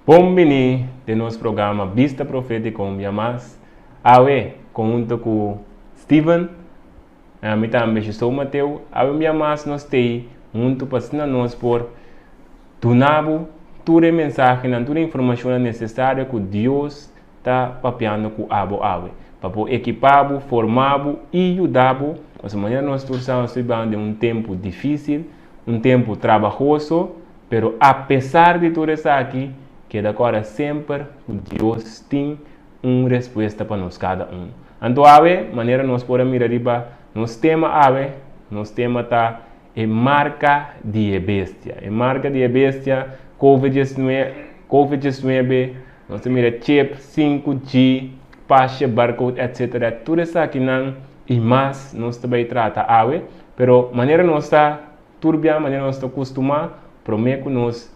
Bom-vindo de nosso programa Vista Profética com Yamas. Awe, conjunto com Steven, a mim também sou Mateu. Awe, Yamas, nós temos junto para nós por tunabo toda a mensagem, toda a informação necessária que Deus está papiando com abo awe. Para equipar, formar e ajudar. Dessa maneira nós estamos vivendo um tempo difícil, um tempo trabalhoso, mas apesar de tudo isso aqui, que agora sempre Deus tem uma resposta para nós cada um. Então, ave, maneira nós podemos mirar riba, nos tema ave, nos tema tá é marca de bestia. É marca de bestia, COVID-19, nós mira chip, 5G, passe, barcode, etc. Tudo isso aqui não e mais nós também trata ave, pero maneira nós está turbia, maneira nós está acostumado, prometo nós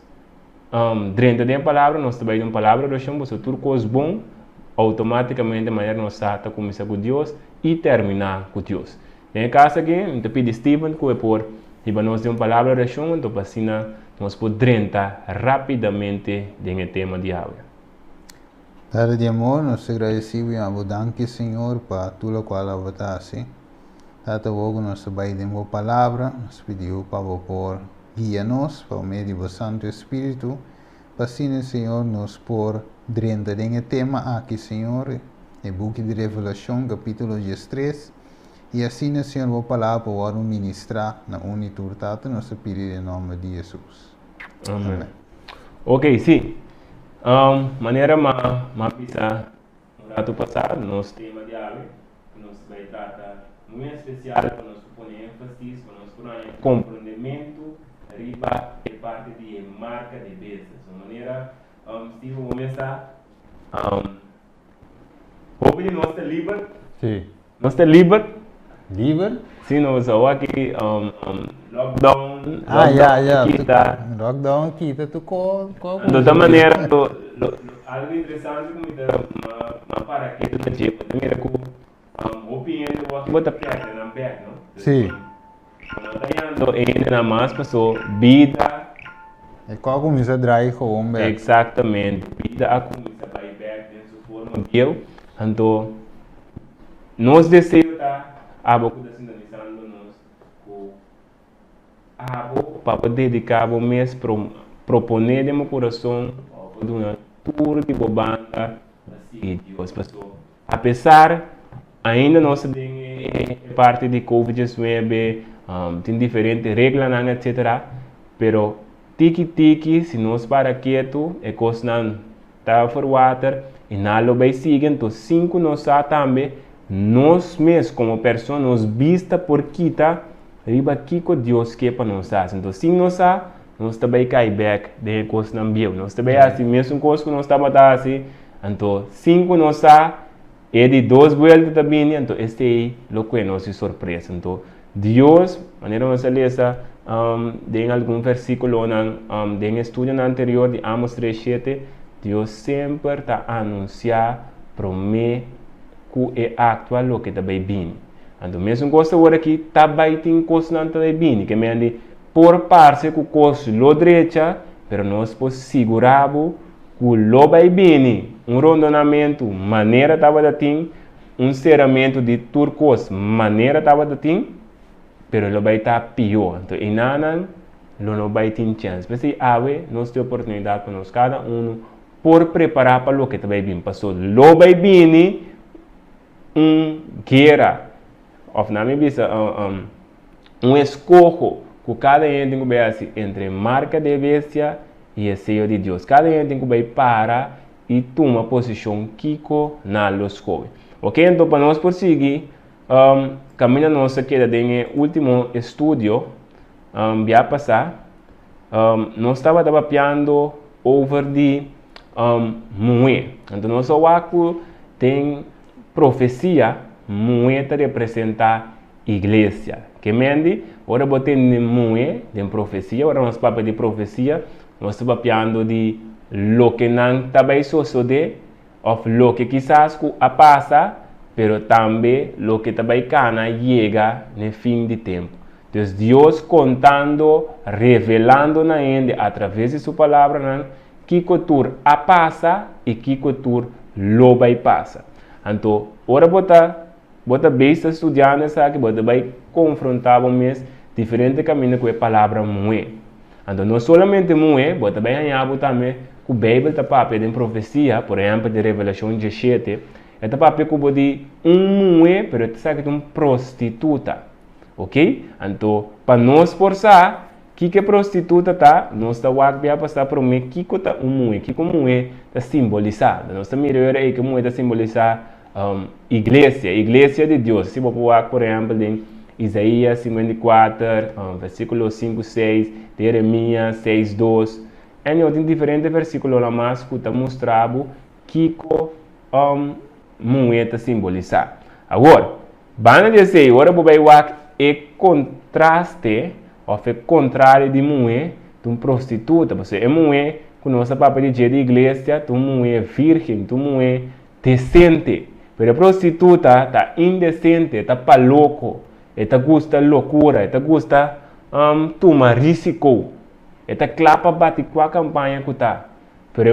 dentro da palavra, nós também uma palavra do chão, se tudo coisa bom, automaticamente a maneira nós está começar com Deus e terminar com Deus. Em caso aqui, eu pedi Steven que por e nós uma palavra do chão, então assim nós podemos entrar rapidamente no tema de água. Padre de amor, nós agradecemos e abundamos, Senhor, para tudo o qual avatasse. Tata vogo nós também demos a palavra, nós pedimos para por guia-nos, por meio do Santo Espírito, para assim, Senhor, nos por dentro do tema aqui, Senhor, no book de Revelação, capítulo 3, e assim, Senhor, a palavra para ministrar na unitura, Tata, nós pedimos em nome de Jesus. Amém. Ok, sim. Maneira pisa no rato passado, nosso tema de água, nós vai tratar muito especial para nós pôr ênfase, para nós pôr compreendimento, riba e parte de marca de bestas. De maneira, Steve, vamos começar. Hoje nós estamos livres. Sim. Nós estamos livres. Livre? Sim, nós estamos aqui, lockdown. Lockdown kita tu ko de toda maneira, algo interessante que me para aqui do tipo, da maneira que opinião do bota piada na back, não? Sim. Então, ainda na mais passou vida. É qual começa a drive com o back. Exatamente, vida a começar a ir back dentro do forno eu, então nós desejamos a boca da sintonizando nós com a boca para dedicar o mês proponer de meu coração para uma tour de banda assim Deus passou. Apesar ainda nós temos parte de COVID-19 tem diferentes regras etc. Pero tiki se nós para quieto é coisa não tá for water e nada vai seguir então 5 nós também nós mesmos como pessoa nos vista por quita riba kiko Deus que para nós então sim nós também cai back de coisa não viu nós também assim mesmo coisa que nós estava assim então 5 nós é de 2 voltas também então este aí lo que nós surpresa então Deus maneira nós lesa em algum versículo em estudo anterior de Amos 3:7 Deus sempre está anunciar promete que é actual lo que também bem. Então mesmo coisa agora aqui também tem coisa não também bem, que me por parte que coisa lo direita, pero nós podemos segurar que lo vai bem, rondonamento maneira tava da tem, cerramento de turcos maneira tava da tem, pero lo vai estar pior. Então inanan lo não vai ter chance. Mas se ave nós temos oportunidade para nós cada por preparar para lo que também bem passou, lo vai bem guerra, of na minha vista, escojo que cada um tem que ver assim, entre marca de bestia e o sello de Deus. Cada um tem que ver para e tomar posição kiko na loscoe. Ok, então para nós prosseguir, caminho nosso queda em último estudo, já passar, nós estava trabalhando over de moe. Então nós aqui tem profecia muito representa igreja. Que mende, ora botei muito de profecia, ora nós papo de profecia, nós estamos falando de lo que não também sucede, ou lo que quizás a passa, pero também lo que também cana chega no fim de tempo. Então Deus contando, revelando na gente através de sua palavra, kiko tur a passa e kiko tur lo vai passa. Então, ora bota besta estudando essa que bota vai confrontar o mês diferente caminho com a palavra moe. Então, não somente moe, bota bem ganhar também que o Bíblia está papel em profecia, por exemplo, de Revelação 17, está papel que de moe, pero você sabe que é prostituta, ok? Então, para nós forçar que é prostituta tá, nós está para passar por mim que tá moe, que moe está simbolizado. Nós estamos mirando aí que moe está simbolizado igreja de Deus. Se você por exemplo, em Isaías 54, versículo 5, 6, Jeremias 6, 2, e tem diferentes versículos lá mais que está mostrando que moeda simbolizar. Agora, vamos dizer, agora você vai é contraste, ou é contrário de moeda de uma prostituta. Você é moeda que nossa papel de igreja, tu moeda virgem, tu moeda decente. Pero a prostituta está indecente, está para louco, está gusta loucura, está gusta tomar risco, está clapa bate com a campanha que está. Pero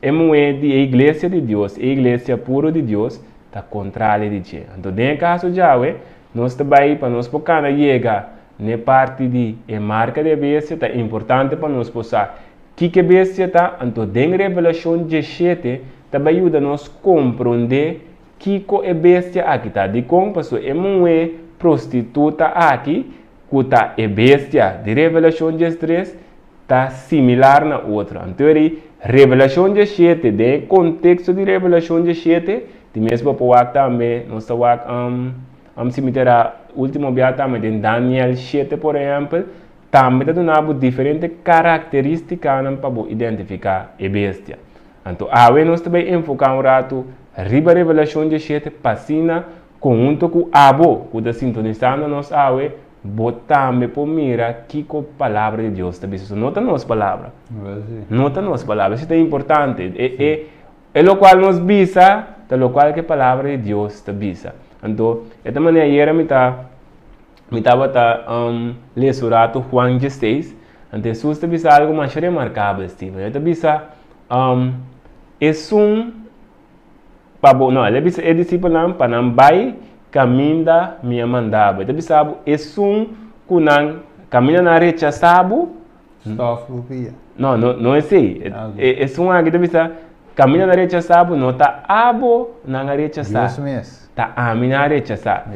é moe de igreja de Deus, a igreja pura de Deus, está contrária de Deus. Então, em caso já, nós também para nós poder chegar na parte de marca de besta, está importante para nós passar que besta está. Então, em Revelação 17 também ajuda a nós compreender que é bestia aqui está. De como pessoa é uma prostituta aqui, que está é bestia de Revelação 13, está similar na outra. Então, Revelação 17, de contexto de Revelação 17, de mesmo para também, nós estamos cemitério último dia também, em Daniel 7, por exemplo, também está dando diferentes características para identificar a bestia. Então, nós também enfocamos um rato riba Revelação 17, passina, conjunto com abo, que está sintonizando nós botamos por mira que a palavra de Deus está dizendo. Nota nossa palavra. Nota nossa palavra. Isso é importante. É o qual nos visa, é o qual que a palavra de Deus está visa. Então, esta maneira me estava lendo o rato Juan 16. Então, Jesus está visa algo mais remarcável, Steven. Ele está visa ele é discípulo para não vai caminha minha mandava. Ele sabe que não caminha na rechazado. Não é assim. É que ele caminha na rechazado, não está abo na rechazado. Está a minha rechazado.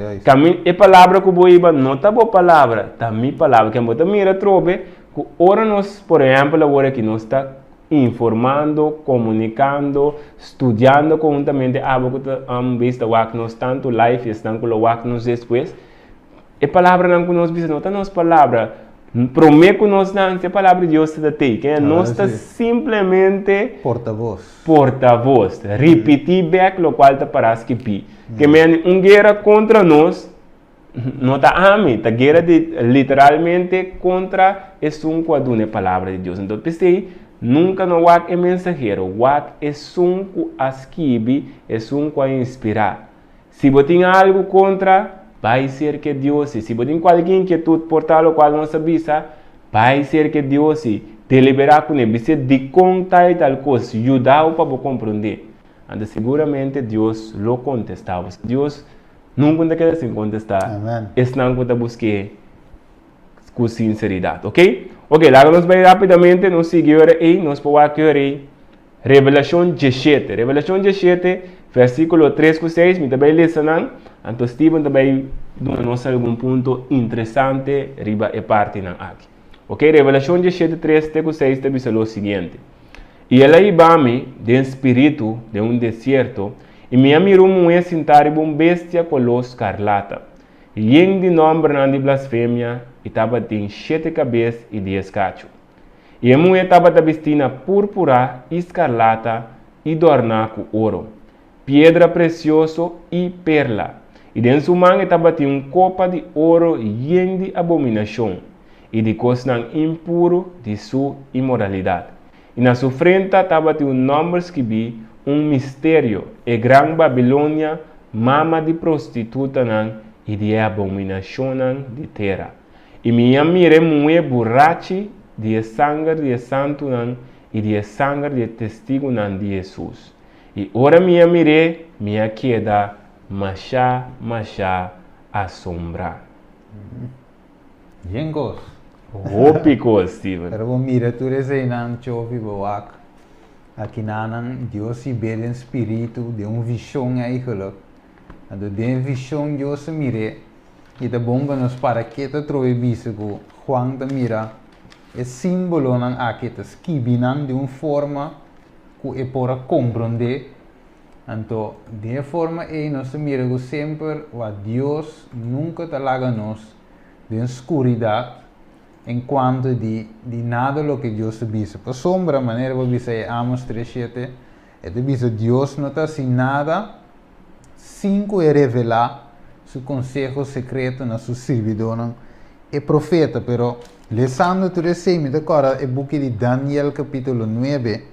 É palavra que eu não está boa palavra, está minha palavra. Que eu mira trobe que ora nós, por exemplo, agora que nós está informando, comunicando, estudando conjuntamente algo que visto que nós tanto live estão com o que nós depois. A palavra não que nós vista, não está nossa palavra. Prometo que nós não, a palavra de Deus está aí, que nós está simplesmente porta-voz. Repetir back o qual está para que uma guerra contra nós, não está está guerra literalmente contra a palavra de Deus. Então, pensei, nunca no wak é mensageiro, wak é que asquibe, é que inspirar. Se você tem algo contra, vai ser que Deus, se você tem qualquer inquietude por tal ou qual não sabe, vai ser que Deus te liberar com ele, você de conta e tal coisa, ajudar para você compreender. Então, seguramente Deus lo contestava. Deus nunca quer assim contestar. Esse não que busque com sinceridade, ok? Ok, lá nós vamos rapidamente, nós seguimos aí, nós podemos ver Revelação 17. Revelação 17, versículo 3 a 6, me também listenando. Então, Steven também nos algum ponto interessante, riba e parte na aqui. Ok, Revelação 17, 3 a 6, também diz o seguinte. E ela iba-me de espírito de um deserto, e me mirou uma sentar uma bestia color escarlata, e em de nome de blasfêmia, e estava tem 7 cabeças e 10 cachos. E a mulher estava vestida púrpura, escarlata e adornada com ouro, pedra preciosa e perla. E dentro de sua mão estava uma copa de ouro cheia de abominação e de coisas impuras de sua imoralidade. E na sua frente estava um nome escrito, mistério, e grande Babilônia, mama de prostituta e de abominação de terra. E minha mire mulher borracha de sangue de santo nan e de sangue de testigo nan de Jesus. E ora minha mire, minha queda, machá assombra. Jengos. Hópico, Steven. Pero vos mira, tu resenang chovi boak. Aqui nanan, Deus ibe den espírito, de visão eigenlijk. En door die visão Deus mire, e de bomba nos para que te troi bisego, Juan te mira, é símbolo nan aqui te skibinan de forma que é para compreender. Então, de forma é nós mira que sempre o Deus nunca te larga nos de escuridão. Enquanto de nada lo que Deus diz. Por sombra, maneira que diz em Amos 3:7, é de dizer Deus não está sem nada, sem que revelar seu conselho secreto na sua servidão. É profeta, pero lesando tu recém, agora é book de Daniel capítulo 9.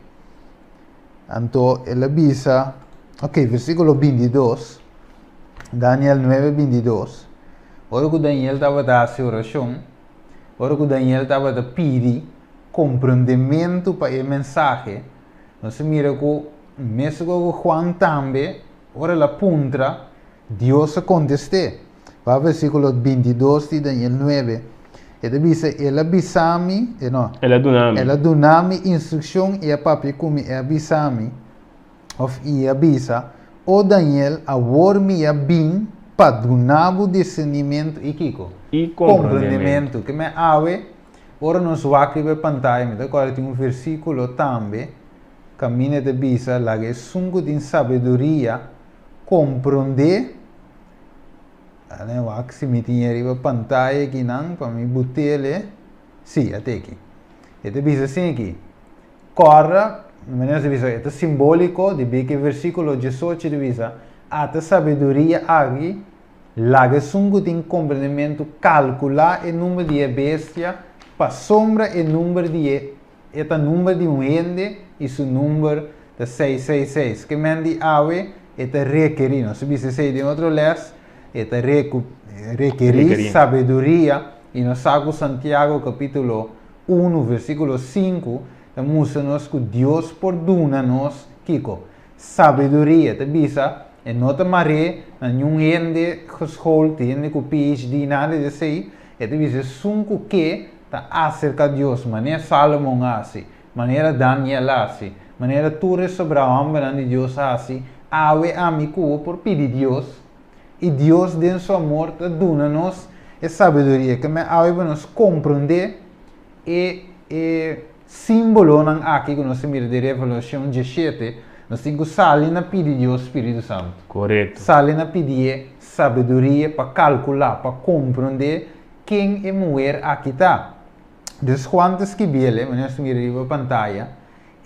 Então, ele diz, ok, versículo 22, Daniel 9:22. Ora que Daniel estava dando a oração, ora que Daniel estava a pedir compreendimento para a mensagem, nós mira que mesmo que Juan também, ora la punta, Deus contestou. Vai versículo 22 de Daniel 9. Ele diz, ela bisami, ela donami instrução e a papi como é bisami, of e avisa, o Daniel a wormi a bim para donabo discernimento e kiko. E compreendimento. Que me ave, ora nos wakri pe pantalla, agora tem versículo também, caminha de bisa, lá que sungo de sabedoria, compreender, né, wak se me tinha riba pantalla aqui não, para me botele, sim, até aqui. E de bisa assim aqui, corra, maneira de bisa, é simbólico, de bem que versículo 18 de bisa, até sabedoria aqui, lá que sungo tem compreendimento, calcular o número de bestia, para sombra o número de número de ende e o número de 666. Que mendi ave é requerir, não se diz de outro les, é requerir sabedoria, e no Saco Santiago capítulo 1, versículo 5, mostra-nos que Deus perdona-nos, Kiko, sabedoria, te bisa, e nota maré, nenhum ende geschool, ende com PhD, nada de sei, e te bisa, sunco que está acerca de Deus, maneira Salomão assim, maneira Daniel assim, maneira Torres sobre a alma de Deus assim, ave amigo por pedir Deus, e Deus, dentro do seu amor, dona-nos a sabedoria, que me ave para nos compreender e símbolo aqui que nós mira de Revelação 17, nós temos que sair na pedir Deus Espírito Santo. Correto. Sair na pedir sabedoria para calcular, para compreender quem é mulher aqui está. Então, quando escreve, nós mira a pantalla,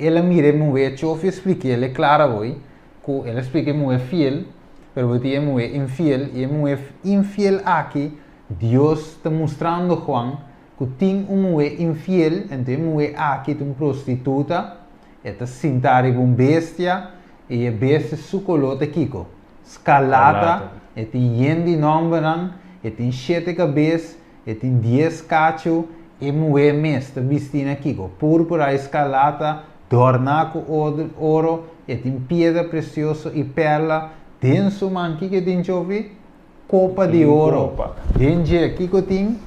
ela mira a mulher, eu expliquei, ela é clara hoje, que ela explica a mulher fiel, pero a mulher infiel, e a mulher infiel aqui, Deus está mostrando a Juan que tem uma mulher infiel, então a mulher aqui tem uma prostituta, está sentada com bestia, e a bestia sucolota kiko. Scalata, e tem yendi nombre, e tem 7 cabeças, e tem 10 cachos, e a mulher mestra vestida kiko. Púrpura escalata, adornada com ouro, e tem pedra preciosa e perla, denso man, que tem chove? Copa de ouro. Dentro aqui que tem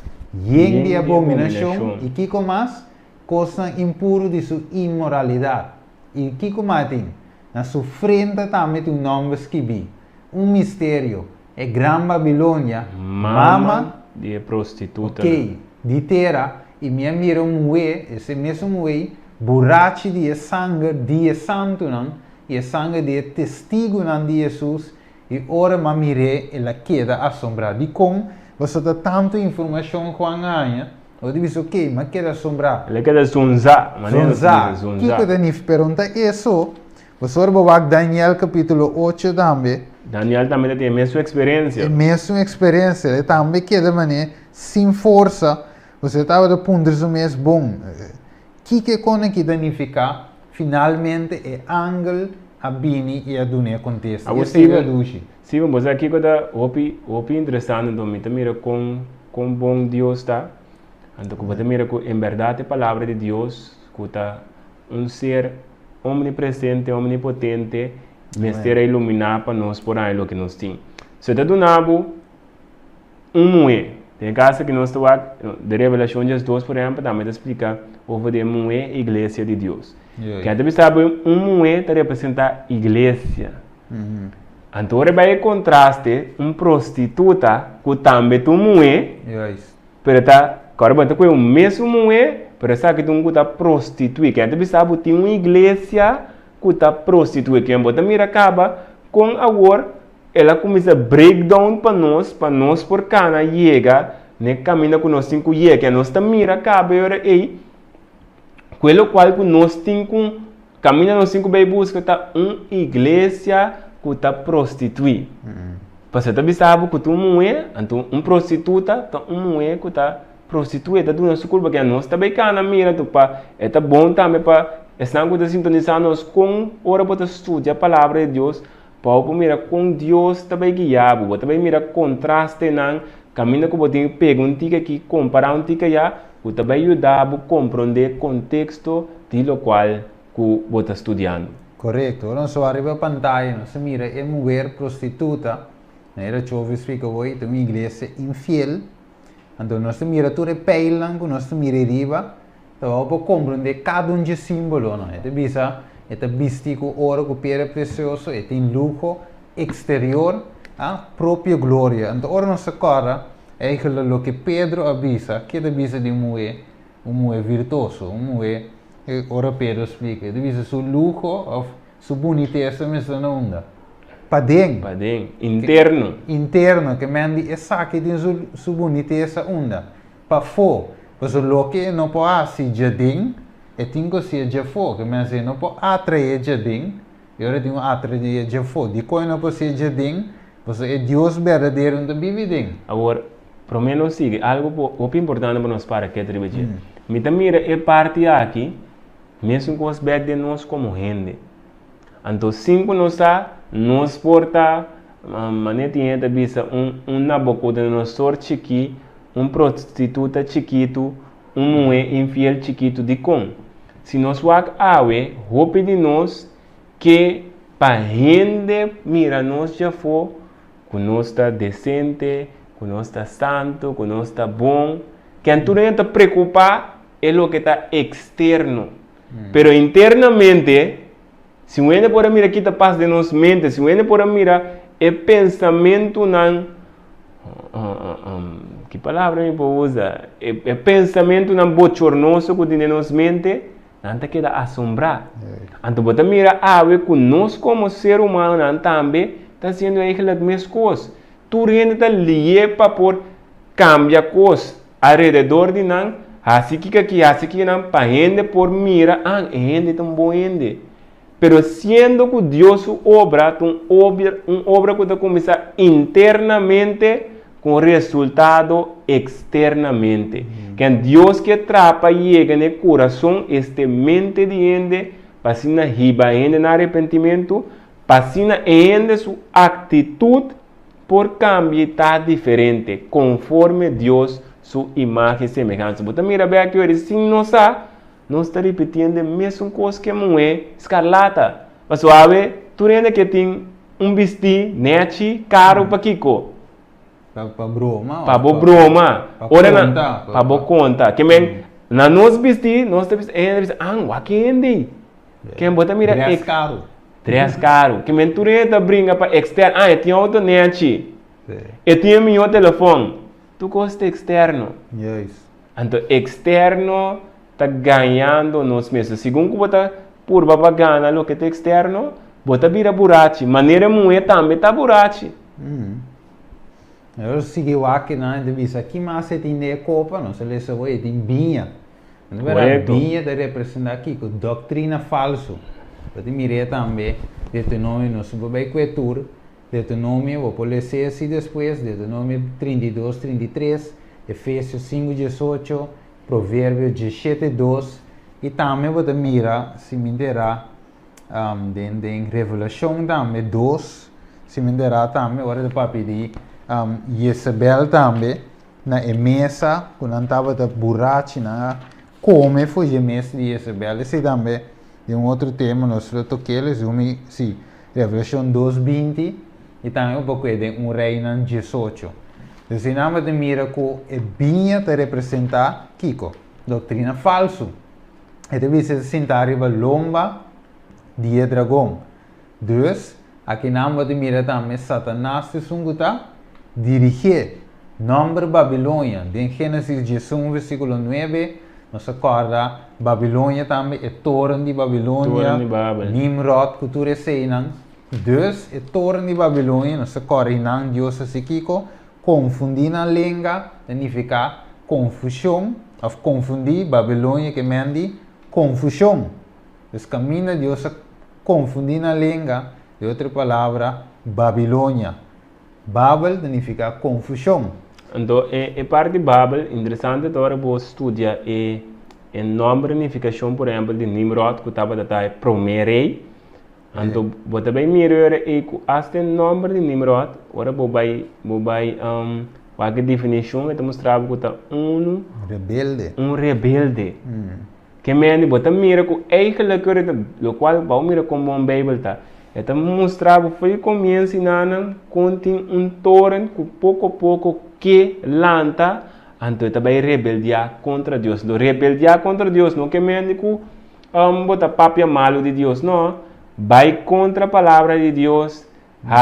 yen de abominação e que mais coisa impuro de sua imoralidade. E que mais tem? Na sua frente também tem um nome escrito, mistério. É Gran Babilônia, mama de prostituta. Ok, de terra e minha mira mulher, esse mesmo mulher, borracha de sangue de santo não, e sangue de testigo não de Jesus. E ora ma mire ela queda assombrada. E com você dá tanta informação com a ganha, eu digo ok, mas queda assombrada. Ela queda zonza, zonza. Que coisa nem pergunta isso? Você vai Daniel capítulo 8 também. Daniel também tem a mesma experiência. A mesma experiência, ele também queda mané sem força. Você estava a ponto de mesmo bom. Que quando que danificar, finalmente é ángel a bini e a dunia acontece. Agora Steven, você aqui que está opi interessante, então me mira com bom Deus está. Então, como você mira que, em verdade, a palavra de Deus, que está ser omnipresente, omnipotente, mestre a iluminar para nós por aí o que nós temos. Se você donava moe, tem caso que nós estamos de Revelação 2, por exemplo, também explica o de moe, igreja de Deus. Que até sabe, moe está representa igreja. Então, vai contraste prostituta que também tu moe, pero tá, agora com o mesmo moe, pero sabe que tu está prostituído. Que até sabe tem uma igreja que está prostituída. Que embora mira acaba com agora ela começa a breakdown para nós por cana chega, né, caminha com nós cinco chega, que nós também mira acaba e ora ei, aquilo qual que nós cinco caminha nós cinco vai buscar tá igreja que está prostituída. Você também sabe que tu moe, então prostituta, tá moe que está prostituída, tu não se culpa que nós também cana mira tu pa, é tá bom também para estão que sintonizar nós com hora para estudar a palavra de Deus. Para mira com Deus também guiado, você também mira contraste não, caminho que você pega tica aqui, comparar tica já, você também ajudar a compreender o contexto de lo qual que você está estudando. Correto, ora só arriba a pantalla, nós mira é mulher prostituta, era chove explica hoje, tem uma igreja infiel, então nós mira tudo peilan, nós mira riba, então para compreender cada de símbolo, não é? Bisa é místico, ouro, que pera precioso, é tem luxo exterior, a própria glória. Então, ora nossa cara é aquilo que Pedro avisa, que avisa de um moe virtuoso, um moe, ora Pedro explica, avisa seu luxo, sua boniteza, mas não onda. Padeng, interno. Interno, que mandi é saque de sua boniteza onda. Para fora, mas o que não pode ser jardim, e tem que ser de fora, que mas não pode atrair jardim, e agora tem que atrair de fora. De quando não pode ser jardim, você é Deus verdadeiro onde vive dentro. Agora, para mim não sigue, algo muito importante para nós para que atribuir. Me mira é parte aqui, mesmo com os back de nós como gente. Então, cinco nós porta, manetinha bisa naboco de nós sorte aqui, prostituta chiquito, moe infiel chiquito de com. Se nós wak awe, roupa de nós que para gente mira nós já for, que nós está decente, que nós está santo, que nós está bom, que a gente está preocupado é o que está externo. Pero internamente, se o ende por mirar aqui está paz de nós mente, se o ende por mirar é pensamento não, que palavra me pode usar? É pensamento não bochornoso que tem nos mente, não te queda assombrar. Então, você mira que nós como ser humano não também está sendo as mesmas coisas. Tu rende está lié para por cambiar coisas ao redor de nós, assim que não para rende por mira, rende tão bom rende. Pero sendo que Deus obra, obra que está começar internamente com resultado externamente. Que Deus que atrapa e chega no coração, este mente de ende, para se na riba ende no arrependimento, para se na ende sua atitude por cambiar diferente, conforme Deus sua imagem e semelhança. Você mira bem aqui, se não está repetindo a mesma coisa que é escarlata. Mas sabe, tu ainda que tem vestido, net, caro para Kiko. Para broma. Para broma. Para conta. Que na nós vestir, nós temos aqui quem bota mira caro. 3 caro. Que tu ainda brinca para externo. Eu tinha outro net. Eu tinha meu telefone. Tu gosta externo. Então externo está ganhando nós mesmos. Segundo você por ganhar o que é externo, você vira burachi. Maneira muito também está burachi. Eu segui o aqui na entrevista. Aqui mais você tem de copa, não se lê só tem binha. Não é binha de representar aqui com doutrina falso. Você mira também Deuteronômio no subbequetur, Deuteronômio vou poder ser assim depois, Deuteronômio 32, 33, Efésios 5, 18, Provérbios 17, 2 e também você mira se me derá em Revelação também 2, se me derá também hora de papi de Jezebel também, na mesa, quando estava da borracha, na come foi a mesa de Isabel. Esse também é outro tema, nós toquemos, sim, Revelação 2:20, e também um pouco de rei em 18. Então, se nós mira que é bem para representar Kiko, doutrina falso. E deve se sentar a lomba de dragão. Dus, aqui nós mira também Satanás de Sunguta, dirigir nombre Babilônia. Em Gênesis 11, versículo 9, nós acorda Babilônia também é torre de Babilônia, Nimrod, que tu receiam. Dus, é torre de Babilônia, nós acorda em Deus assim Kiko, confundir a língua, significa confusão, ou confundir Babilônia que mende confusão. Dus, caminho de Deus confundir a língua, de outra palavra, Babilônia. Babel significa confusão. Então, a parte de Babel, interessante agora você estudar o nome de unificação, por exemplo, de Nimrod, que estava a primeiro rei. Então, você também mira e até o nome de Nimrod, agora você vai a definição que mostrava que está rebelde. Rebelde. Que mene você mira que eigenlijk o qual vai mira como um Bíblia tá. Então mostrava foi começo ensinando contém torre que pouco a pouco que lanta, então também rebeldia contra Deus. Do rebeldia contra Deus não que mene que bota papia malo de Deus não, vai contra a palavra de Deus.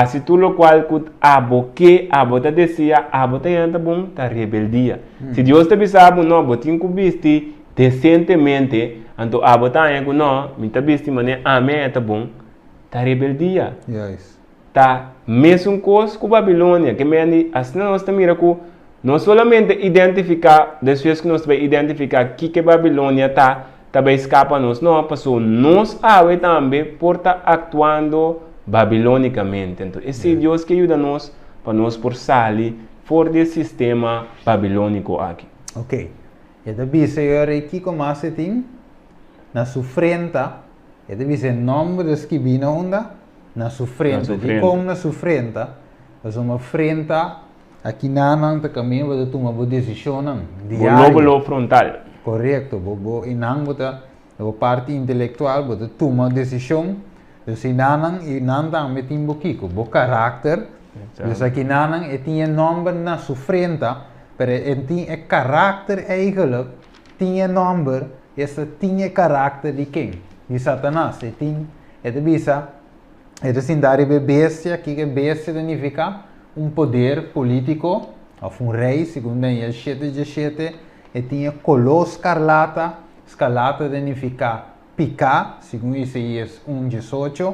Se tu lo qual que aboque, abota descia, abota anda bom, tá rebeldia. Se Deus te bisabo não, botin que viste decentemente, então abota que não, me tá viste mané, amém, tá bom. Tá rebeldia. Yes. Tá mesmo coisa com Babilônia, que me assim nós também não somente identificar, depois que nós vai identificar que Babilônia tá também escapa nós, não, passou nós também por estar atuando babilonicamente. Então, esse Deus que ajuda nós para nós por sair fora desse sistema babilônico aqui. Ok. E daí senhor aqui como assim na sua frente. E deve ser nome das que vino onda na sua frente. E como na sua frente, é uma frente aqui não tá caminho para tomar uma decisão diária. O lobo frontal. Correto. E não bota a parte intelectual para tomar decisão. Então não também tem o caráter. Então aqui não tinha nome na sua frente, mas tinha caráter eigenlijk. Tinha nome, esse tinha caráter de quem? De Satanás. Então, bisa, assim, dar a bestia, que bestia significa poder político, ou rei, segundo Daniel 7:17, e tinha color escarlata, escarlata significa picar, segundo Isaías 1:18,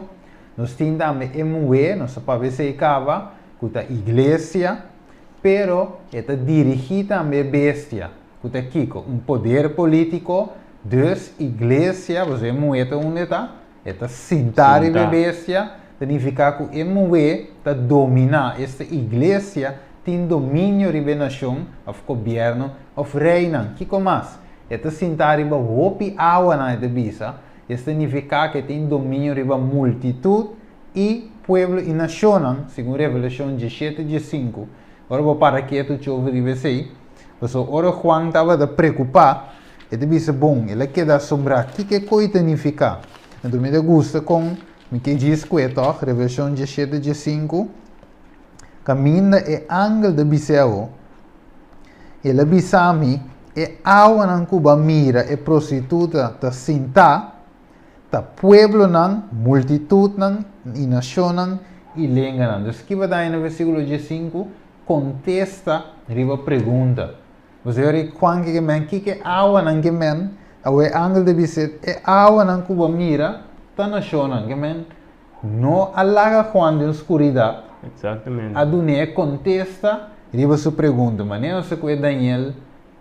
nós tínhamos também emué, nós sabemos se acaba, com a igreja, pero, esta dirigir também a bestia, com a Kiko, poder político, dus igreja, você moeda onde está? Está sentar e bestia, significa que a moeda está dominar. Esta igreja tem domínio de nação, ou governo, ou reina. Que mais? Está sentar e roupi água na bisa. Isso significa que tem domínio de multitud e povo e nação, segundo Revelação 17:5. Agora vou parar aqui, tu te ouve de você. Mas agora Juan estava preocupado. Ele disse, bom, ele quer assombrar. O que coisa significa? Então, me gusta com o que diz que é Revelação 17:5. Caminha é ángel de Biseu. Ele bisami é água na Cuba mira é prostituta ta sinta, ta pueblo nan, multitud nan, e nação nan, e língua nan. Então, que vai dar no versículo 5, contesta a pergunta. Você olha quando que é água não que men, o ângulo de visita é água não que mira, tá na chona que men, não alaga quando escuridade. Exatamente. A dunia contesta, riba sua pergunta, mas não se que Daniel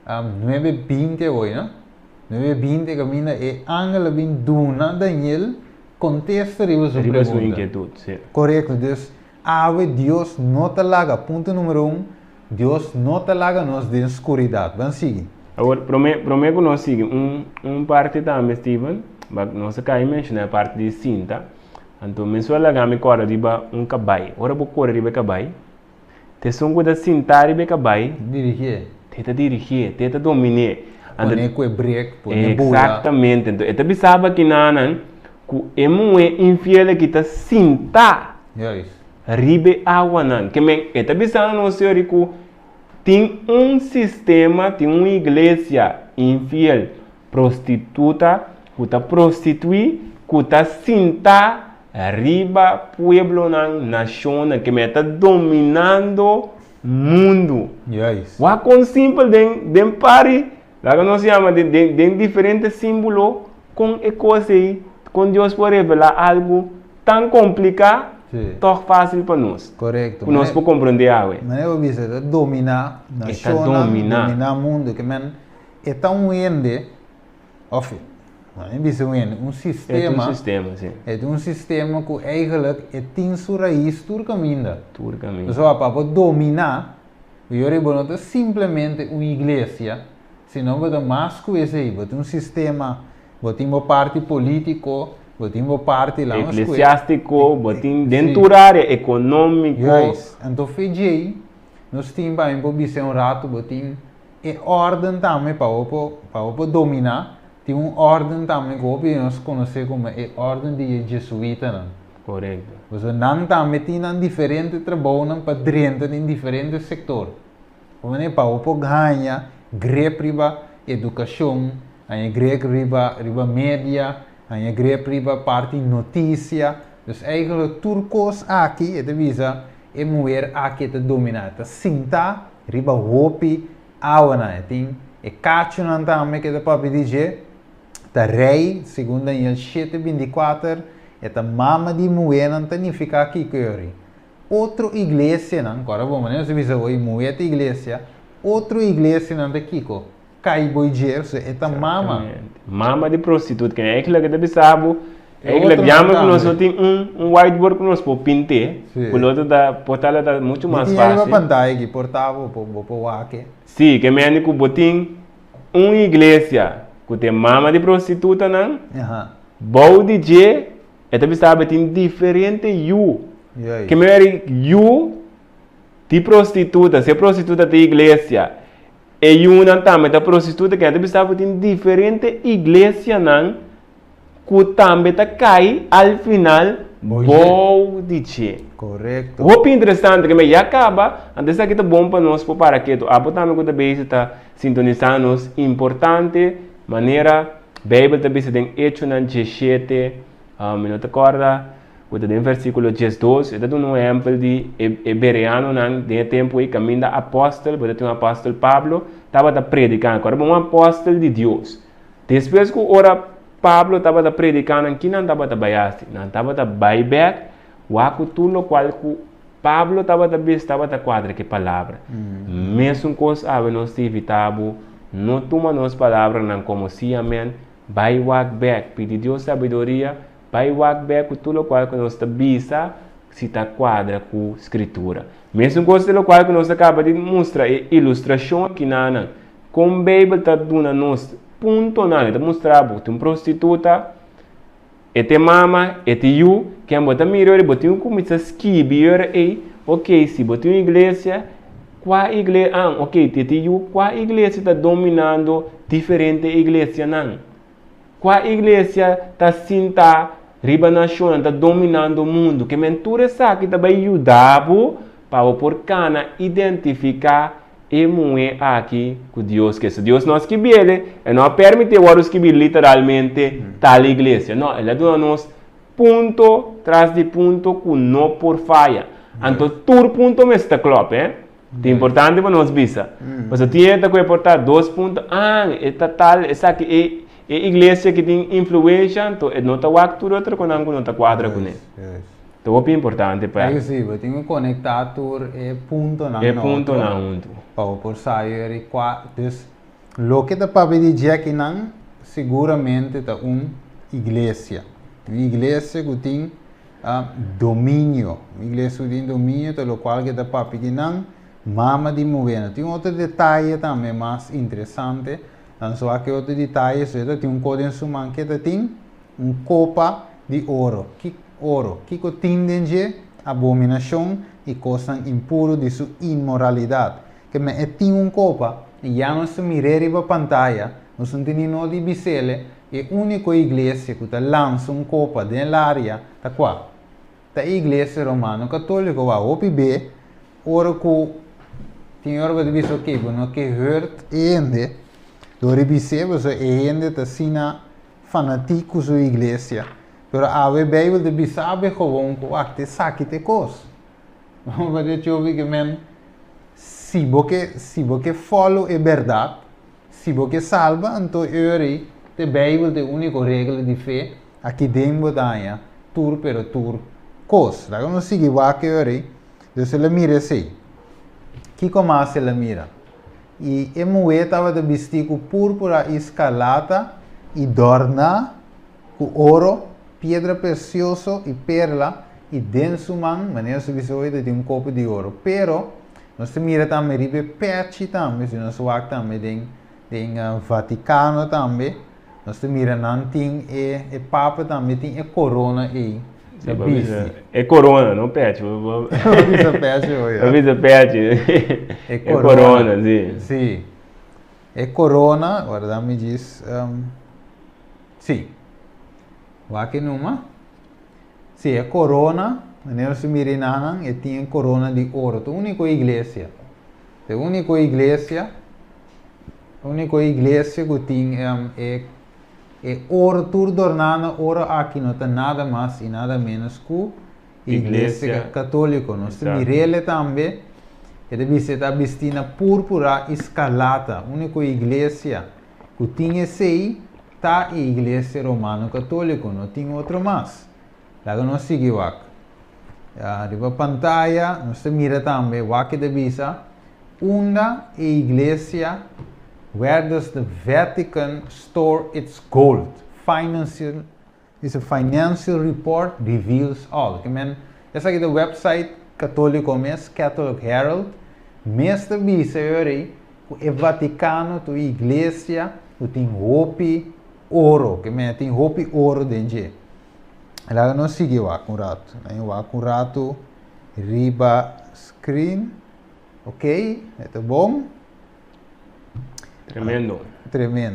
9:20 hoje, não? 9:20 camina é ângulo bem duna Daniel contesta riba sua pergunta. Sua inquietude, sim. Correto, Deus, Deus não te alaga, ponto número 1. Deus não te larga nós de escuridade. Vamos seguir. Agora, prometo que nós seguimos parte também, Steven. Nós acabamos de mencionar a parte de cinta. Então, mensual lá me corre riba cabai. Ora, vou correr riba cabai. te são coisa sentar e beca vai, Dirigir. tenta dirigir, tenta dominar. Pone que break, pone bula. Exatamente. Então, eu também sabe que nanan, que é muito infiel que está sentar Yes. ribe água nan. Que men, eu também sabe no senhor que tem sistema, tem uma igreja infiel, prostituta, que está prostituir, que está sentar riba pueblo nan, nação, que me está dominando mundo. Yes. Wa com simples den pari, lá que nós chama de diferentes símbolos com coisa aí, com Deus pode revelar algo tão complicado, Sim. tão fácil para nós. Correcto. Para nós podemos compreender algo. Mas eu vi que dominar nação, dominar mundo, que man é tão ende, of, um sistema. É um sistema, sim. É um sistema que eigenlijk é tem sua raiz turcaminda. Turcamente. Só para dominar, eu não simplesmente uma igreja, senão vai mais coisa aí, vai um sistema, vai ter uma parte político, vai ter uma parte lá, eclesiástico, vai ter dentro da área econômico. Yes. Então fez nós temos para um rato, vai ter ordem também para dominar. Tem uma ordem também que nós conhecemos como a ordem de jesuíta. Não? Correto. Você não também tem diferentes trabalhos para dentro em diferentes setores. Como é para o ganha, grepe riba educação, a grepe riba mídia, a grepe riba parte notícia. Então, eigenlijk turcos aqui, é visa, é mulher aqui te dominar. Te sinta, riba hopi, awana, tem e cacho não também que para dizer. Ta rei, segundo em 7:24, é a mama de mulher não significa aqui que eu outra igreja não, agora vamos né, se você vai mulher da igreja, outra igreja não de Kiko, cai boijer, é a mama. Mama de prostituta, que é aquilo que deve saber. É aquilo que chama que nós tem um whiteboard que nós podemos pintar, o outro da portal é muito mais fácil. E tem uma pantalla que portava para o aqui. Sim, que é que botem uma igreja que tem mama de prostituta não, bom DJ, é também sabe tem diferente you, que é you de prostituta, se prostituta de igreja, e you não também da prostituta que é também sabe tem diferente igreja não, que também tá cai ao final bom DJ. Correto. O interessante que me acaba, antes aqui tá bom para nós para que tu também que também está sintonizando importante maneira Bíblia também se tem hecho na 17 não te acorda o tem versículo 12 é um exemplo de hebreano não de tempo e caminho da apóstolo porque tem um apóstolo Pablo estava predicando agora um apóstolo de Deus depois que ora Pablo estava predicando que não estava baiaste não estava buyback o ato tudo qual Pablo estava quadra que palavra mesmo coisa a nós evitava não toma nossas palavras não como se amém vai walk back pedir Deus sabedoria vai walk back com tudo qual que nós bisa se está quadra com escritura mesmo coisa pelo qual que nós acaba de mostrar ilustração aqui na como a Bíblia está dando nos ponto não está mostrando tem prostituta tem mama tem you que é botar melhor e botar começa a escrever e ok se botar uma igreja qual igreja, ok, qual igreja está dominando diferente igreja não? Qual igreja está senta riba nacional está dominando o mundo? Que mentura sabe que vai ajudar para por cana identificar e mulher aqui com Deus que se Deus nós que ele não permite os que literalmente tal igreja, não, ele dá nos ponto tras de ponto que não por falha, então todo ponto me está claro, é importante para nós visa. Mas o tinha que reportar 2 pontos. É tal, essa aqui é igreja que tem influência, então não está tudo outro com não está quadra com ele. Então é importante para. É sim, tem um conectador é ponto não. É ponto não. Para por sair e então lo que está para dizer que não seguramente está igreja. Uma igreja que tem domínio. Uma igreja que tem domínio, pelo qual que está para que não mama de mulher. Tem outro detalhe também mais interessante. Então, só que outro detalhe é tem um código suman que tem copa de ouro. Que ouro? Que tem de abominação e coisas impuras de sua imoralidade. Que me tinha uma copa e já não se mira para a pantalla, não se tem nada de bisele, é a única igreja que lança uma copa dentro da área, tá qual? Da igreja romana católica, o OPB, ora que tinha hora de dizer ok, não que hört ainda, do rebise, você ainda está sendo fanático da igreja, pero a Bíblia de bisabe gewoon que acte saque te cos. Mas eu ouvi que men se você follow a verdade, se você salva, então eu a Bíblia é a única regra de fé aqui dentro da área, tur pero tur cos. Lá não sigue o que eu então ela mira assim. Que começa ela mira? E a mulher estava de vestido púrpura escarlata e dorna com ouro, pedra preciosa e perla e dentro man, maneira se visualiza de um copo de ouro. Pero nós mira também ribe perto também, se nós vamos também em Vaticano também, nós mira não tem e Papa também tem a corona aí. É corona, não pet. Avisa pet hoje. Avisa pet. É corona, sim. Sim. É corona, agora me diz, sim. Vai que numa? Sim, é corona, maneira se mira nanan, e tem corona de ouro. A única igreja. A única igreja que tem é ouro, tudo ornado, ouro aqui não tem nada mais e nada menos que igreja católica. Nós temos ele também, ele está vestindo púrpura escarlata, a única igreja que tinha esse tá a igreja romana católica, não tinha outro mais. Lá nós seguimos aqui. Arriba a pantalla, nós mira também o aqui de visa, uma igreja where does the Vatican store its gold? This financial report reveals all. Essa aqui é o website católico mesmo, Catholic Herald. Mestre visa que o Vaticano, a igreja, tem roupa ouro, que tem roupa ouro dentro. Ela não seguiu com o rato. Com o rato, riba screen, ok? É bom? Tremendo.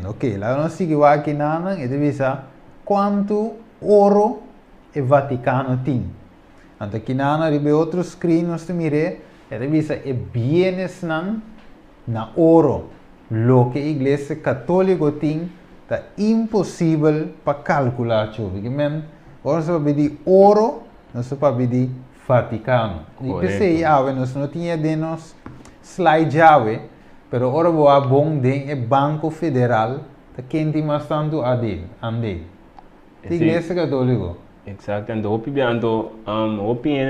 Ok, lá nós seguimos aqui nana e deve ser quanto ouro o Vaticano tem. Então aqui nana ribe outro screen nós mire e deve ser bienes na ouro. Lo que a igreja católica tem é impossível para calcular, porque men agora se vai pedir ouro, não se pode pedir Vaticano. E pensei, nós não tinha de nós slide jave. Pero ora boa bom den é Banco Federal, tá quente mais tanto ande. A igreja católica. Exato, então opinião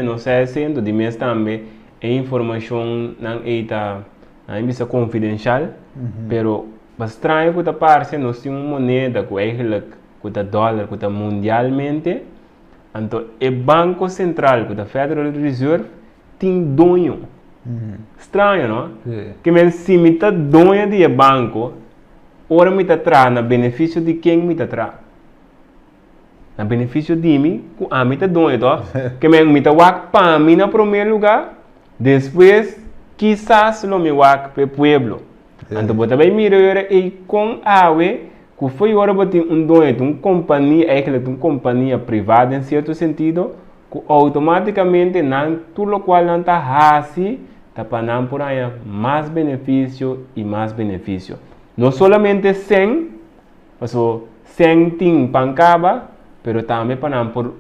não sei sendo de mês também é informação não é bisa confidencial, pero estranho que tá parte nós temos uma moneda que eigenlijk que tá dólar que tá mundialmente, então o Banco Central que tá Federal Reserve tem dono. Estranho, não? Que men se me tá dono de banco, ora me tá tra na benefício de quem me tá tra. Na benefício de mim, a me tá dono, tá? Que men me tá wak para mim na primeiro lugar, depois quizás lo me wak pe pueblo. Então bota bem mira e com awe, que foi ora botar dono, uma companhia privada em certo sentido, que automaticamente não tudo qual não tá assim. Tapanam por aí mais benefício e mais benefício. Não somente 100, mas 100 tem pancaba, mas também panam por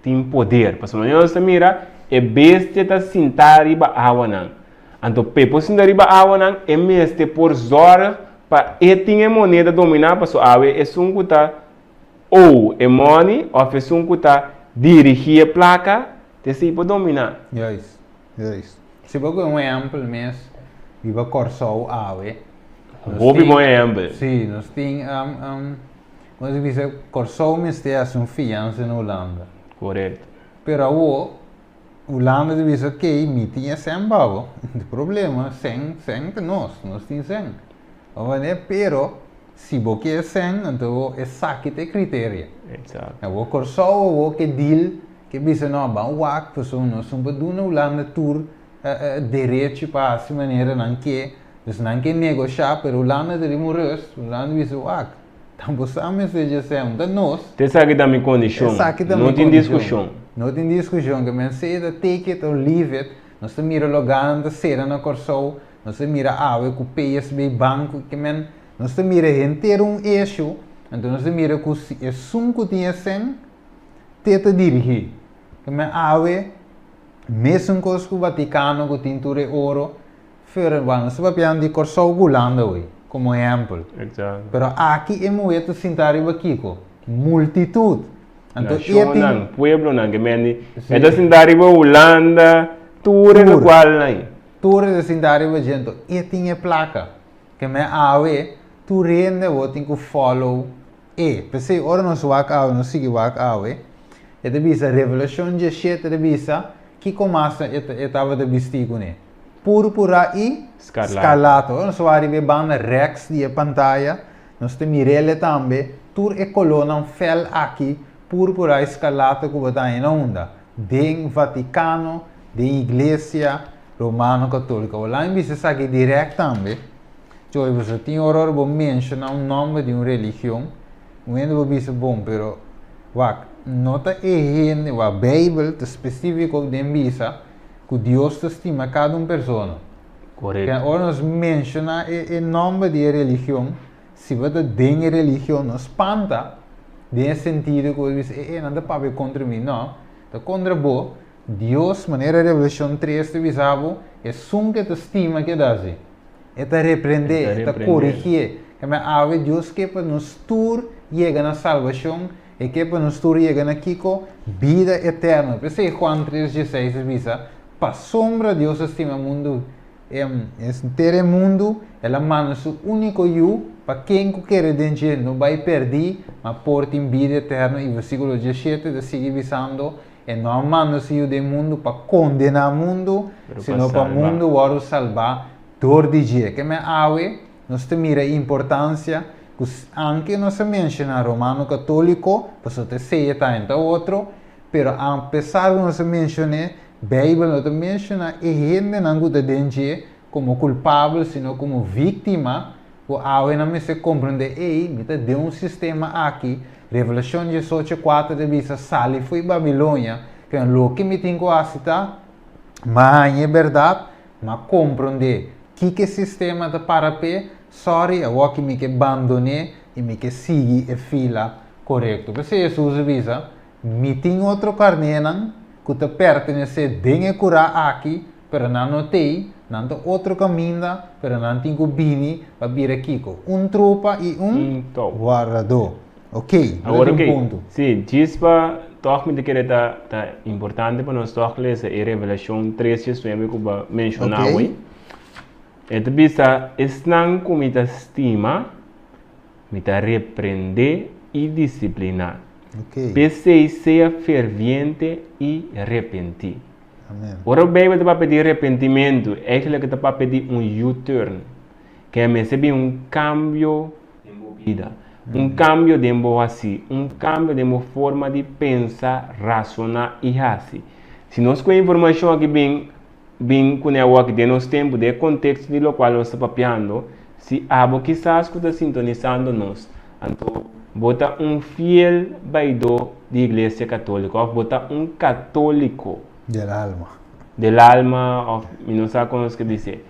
tem poder. Porque nós mira é bestia tá sentar riba água não. Então pepo sentar riba água não é mesmo por zora para ter moneda dominar para sua água é sunguta ou é money ou é sunguta dirigir a placa te se pode dominar. Yes. Se você um exemplo mesmo, viva Corsol Awe. Hobby bom exemplo. Sim, nós temos como se diz, Corsol mesmo tem fiança na Holanda. Correto. Pero a Holanda diz ok, me tinha 100 babo, não tem problema, 100 nós temos 100. Pero se você quer 100, então é saque de critério. Exato. O Corsol o que deal que bisa não bom wak pessoa não são para do no landa tour direito para assim maneira não que não que negociar pero landa de morrer landa bisa wak tampo sabe seja sempre nós Te sabe da minha condição. Não tem discussão. Não tem discussão que men seja take it or leave it não se mira logo na cera na corso não se mira água com PSB banco que men não se mira inteiro issue então não se mira com é sunco tinha sem teta dirigir que men água mesmo com o Vaticano com tintura ouro fora vamos se papian de corso gulanda hoje como exemplo. Exato. Pero aqui é muito sentar aqui com multitud. Então, pueblo não que mendi. É da sentar em Holanda, tour no qual aí. Tour de sentar em gente. E tinha placa que me ave tu rende o tem que follow e. Pensei ora não swak ave não sigue wak ave. É de bisa revelation de shit de bisa que começa estava de vestido né. Púrpura e scarlato. Nós arrivamos banda Rex de pantalla. Nós temos Mirelle também. Tur e coluna um fel aqui. Púrpura e scarlato que está aí na onda. Den Vaticano, den Igreja Romano Católica. Lá em vez aqui direto também. Então, você tem horror de mencionar nome de uma religião. Não é bom, pero nota é a Bíblia específico de visa. Que Deus estima cada pessoa. Correto. Que agora nós menciona o nome de religião, se você tem religião, nos espanta, tem sentido que você não dá para ver contra mim, não. Está contra você, Deus, maneira Revelação 3, te visava, é sum que te estima que dá se. É te repreender, é te corrigir. Que me ave Deus que para nos tur chega na salvação, e que para nos tur chega na Kiko, vida eterna. Por isso, Juan 3,16 visa, para sombra Deus estima o mundo, inteiro mundo, ela manda seu único eu, para quem quer dentro não vai perder, mas porta em vida eterna, e o versículo 17 de seguir visando, e não manda seu do mundo para condenar o mundo, senão para o mundo para salvar dor de dia. Que me ave, nós temos a importância, que anche não se menciona romano católico, para você ser tanto outro, pero apesar de não se mencionar, Bíblia não te menciona e gente não gosta de como culpável, sino como vítima. O ave não me se compreende, me deu um sistema aqui. Revelação 18:4 de vista sali foi Babilônia, que é o que me tem que aceitar, mas é verdade, mas compreender que sistema de parapé, sorry, eu que me que abandonei e me que siga a fila correto. Porque Jesus avisa, me tem outro carneiro que te pertence bem a curar aqui, pero não tem, não tem outro caminho, pero não tem que vir para vir aqui com tropa e guardador. Ok, agora ok. Ponto. Sim, diz para toque me que está importante para nós toque essa Revelação 3 que eu vou mencionar hoje. Então, bisa estão com muita estima, muita repreender e disciplinar. Okay. Pensei seja ferviente e arrepentir. Amém. Ora, o Bíblia está para pedir arrependimento, é que está para pedir U-turn, que é receber cambio de vida, cambio de assim, cambio de forma de pensar, razonar e assim. Se nós com a informação aqui bem com o que de nosso tempo, de contexto de lo qual nós estamos papiando, se abo quizás que está sintonizando nós, então bota fiel baidor de igreja católica, ou bota católico del alma, ou não sabe como que dizer.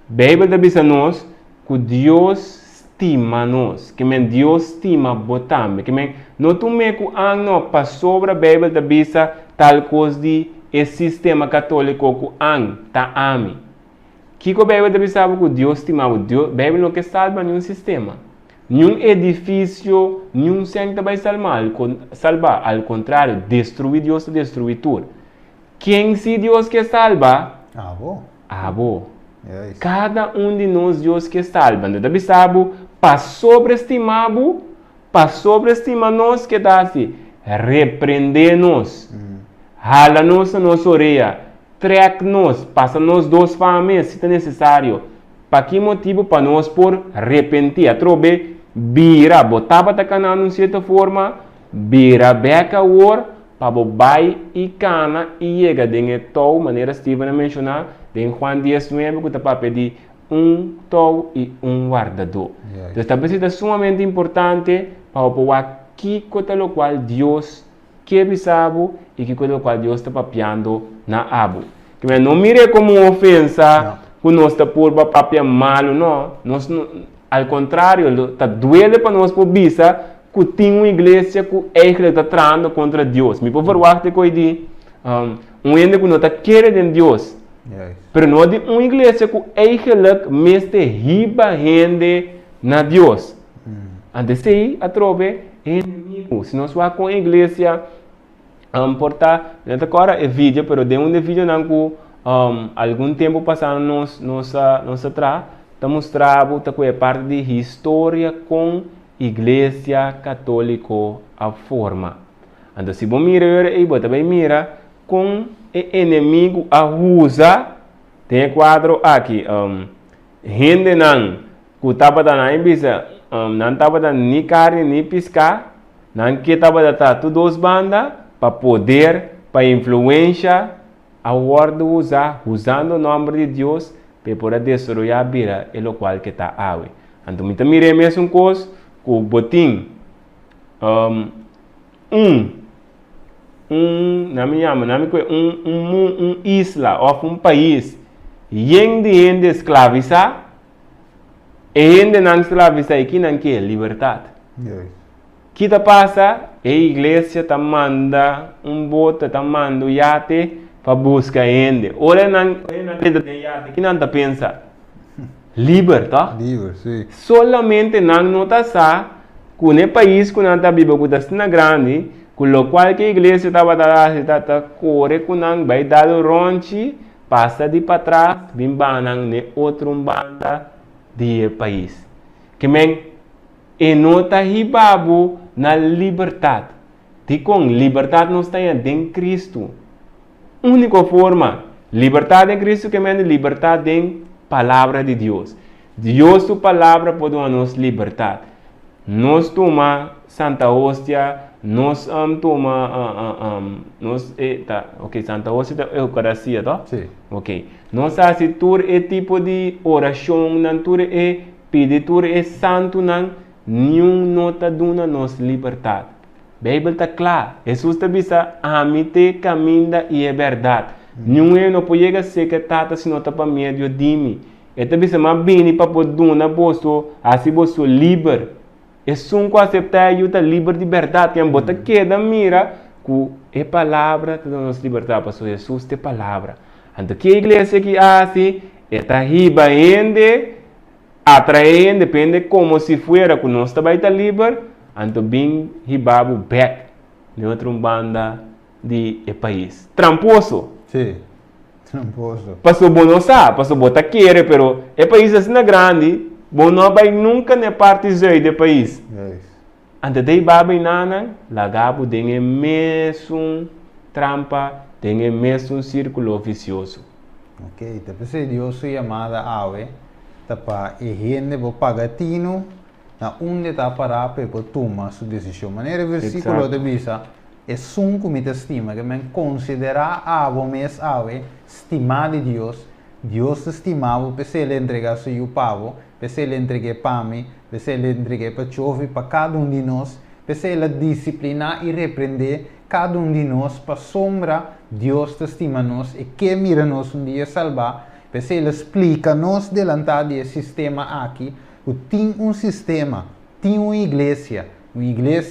Bíblia diz a nós que Deus estima nós, que Deus estima botam, que não tu me que para sobre a Bíblia diz tal coisa de sistema católico que tá ami. Que a Bíblia diz que Deus estima, Deus, Bíblia não que salva nenhum sistema. Nenhum edifício, nenhum santo vai salvar, ao contrário, destruir Deus, destruir tudo. Quem se Deus que salva? Abo. Yes. Cada de nós Deus que salva. Então, para sobreestimar nós que dá assim, repreender nós, rala nós a nossa orelha, track nós, passa nós 2 famílias se é necessário. Para que motivo? Para nós por arrepentir. Atrobe, vira, botava a canal de certa forma, vira beca or, para bai e cana e chega de tal maneira Steven a mencionar, de Juan 10:9 que está para pedir tou e guardador. Então, esta pesquisa é sumamente importante para provar que coisa lo qual Deus quer saber e que coisa lo qual Deus está papiando na abo. Que não mire como uma ofensa, que nós está por papia malo, não. Nós, ao contrário, está doendo para nós por visa que tem uma igreja que está tratando contra Deus. Me por falar que coisa ende que não está querendo Deus. Pero não de uma igreja que eigenlijk meste riba gente na Deus. Antes de a trove inimigo. Se nós vamos com a igreja, porta, agora é vídeo, pero de vídeo não que algum tempo passado nós atrás, está mostrando que é parte de história com igreja católica a forma. Então se você mira aí, você também mira com o inimigo a usa, tem quadro aqui, gente não, que estava na bisa, não estava nem carne nem pescar, não que estava tudo as bandas para poder, para influência, a ordem usar, usando o nome de Deus, para poder destruir a vida, é o qual que está aí. Então, eu mirei mesmo coisa, que o botim, isla ou país, gente escravizar, e gente não escravizar, e que não quer liberdade. Que está passa, a igreja está manda bote, está manda iate para buscar gente. Ora não tem iate, que não está pensa? Liberdade. Sim. Solamente não nota que no país que não está vivo, que está grande, com o qual que a igreja está corre com não vai dar o ronchi, passa de para trás, vem banang ne outro banda de país. Que men e nota hibabu na liberdade. De com liberdade não está em Cristo. Única forma, liberdade em Cristo que men liberdade em palavra de Deus. Deus sua palavra pode nos liberdade. Nós toma Santa Hóstia, nós Santa Hóstia é Eucaristia, tá? Sim. Ok. Nós assistimos é tipo de oração, não é pedir, é santo, não, nenhum nota duna nos liberdade. A Bíblia está clara. Jesus está dizendo, amite, caminha e é verdade. Nenhum não pode ser que tata se nota para meio de mim. Está dizendo, mas bem para poder duna, assim você livre. É só aceitar e está livre de verdade. Quem bota queda mira que é palavra que nos libertar, pastor Jesus é palavra. Então que a igreja que assim está riba ainda, atraente, depende como se fuera que nós também está livre, então bem ribabo back de outra banda de país. Tramposo. Sim. Tramposo. Pastor não sabe, pastor bota querer, pero é país assim grande. Bom, não vai nunca na parte do país. Ante daí baba e nana, lagabo tem mesmo trampa, tem mesmo círculo vicioso. Ok, depois Deus é chamada ave, tapa e gente vou pagatino, na onde tá para para tomar sua decisão. Maneira versículo de bisa é sunco me estima que men considerar ave mes ave, estimar de Deus. Deus estimava para se ele entregar seu pavo, para se ele entregar para mim, para se ele entregar para chove para cada de nós, para se ele disciplinar e repreender cada de nós para sombra Deus estima nós e que mira nós dia salvar, para se ele explica nós delante do sistema aqui, tem sistema, tem uma igreja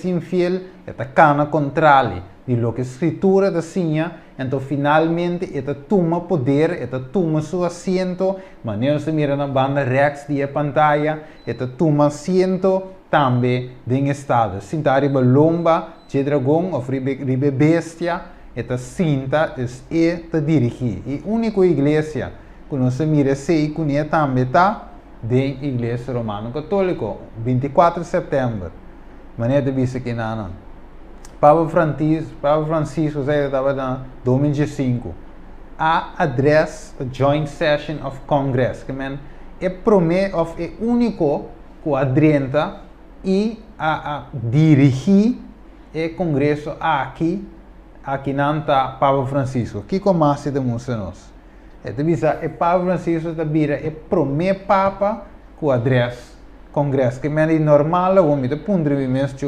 infiel, está cana contrário de lo que a escritura desenha. Então, finalmente, esta toma poder, esta toma seu assento, maneira se mira na banda rex de pantalla, esta toma assento também em estado. Sinta arriba lomba, de dragão, ou ribe bestia, esta cinta é esta dirigir. E a única igreja que nós mira sei que também está da igreja romana católica, 24 de setembro. Maneira de vista que não. Papa Francisco estava em 2005 a address a joint session of Congress, que é único que adrenta e a dirigir o Congresso aqui aqui não está Papa Francisco. Que começa de música nós? É Papa Francisco da vira é primeiro Papa com adresse congresso que é normal o homem de punto de vista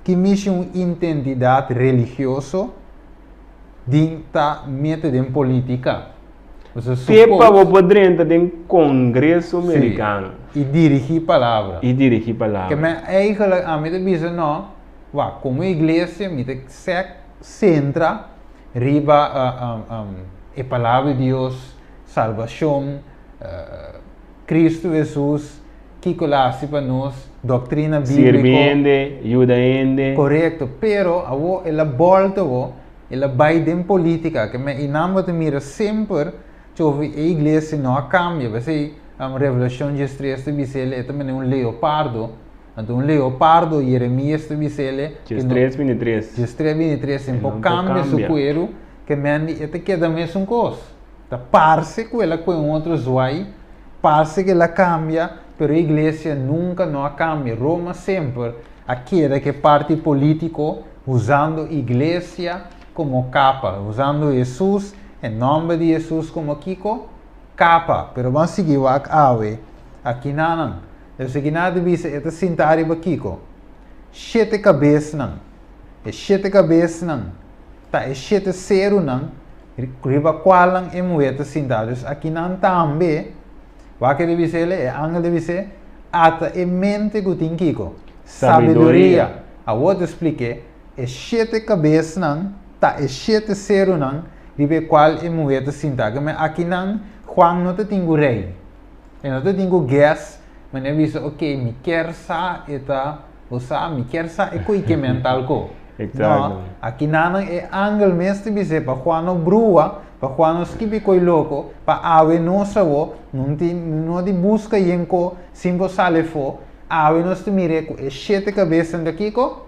que mexe uma identidade religiosa dentro de política. Sepa o podrente de congresso americano. E dirigir palavra. Que é eigenlijk a mim de bisa não, como igreja me de centra riba a palavra de Deus, salvação, Cristo Jesus, que colasse para nós, doutrina bíblica. Sirviente, ayudante. Correto, pero ela volta ela vai em política, que me inama de mira sempre, chove a igreja não cambia, você a revelação de estresse de Bisele é também leopardo, então leopardo Jeremias de Bisele. De 3:23. Então cambia su cuero, que me até queda mesmo coisa. Tá parece que ela com outro zoai, parece que ela cambia, pero a igreja nunca não cambia. Roma sempre aquele que parte político usando a igreja como capa, usando Jesus em nome de Jesus como Kiko capa, pero vamos seguir o ave aqui não. Eu sei que nada disso é sentar para Kiko. 7 cabeças não, é 7 cabeças não, tá é 7 seres não. Riba qual é moeda sentados aqui não também. O que deve ser é angel deve ser ata é mente que tem Kiko. Sabedoria. A outra explique é 7 cabeças não, tá é 7 seres não. Riba qual é moeda sentados. Mas aqui não Juan não tem rei, não tem guest, mas ele diz, ok, me quer sa eta, você me quer sa é coi que mental co. Exato. Aqui não é angel mesmo dizer para Juan não brua, para Juan não esquipe coi louco, para ave nossa não de busca yenko, simbo salefo, ave não te mire com é 7 cabeças daqui co,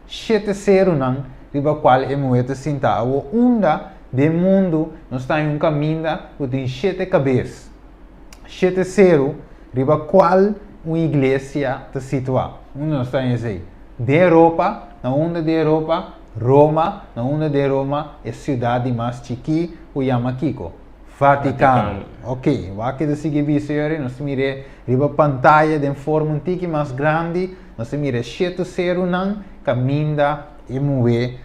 7 seres não, riba qual é moeda sinta, o unda do mundo, nós estamos em um caminho que tem 7 cabeças. 7 seres, riba qual uma igreja está situada. Nós estamos assim. De Europa, na onda de Europa, Roma, na onda de Roma, é a cidade mais chique, o chama Kiko. Vaticano. Ok, o que de seguir visões, nós miramos riba pantalla de forma um tique mais grande, nós miramos 7 seres, caminha e mover.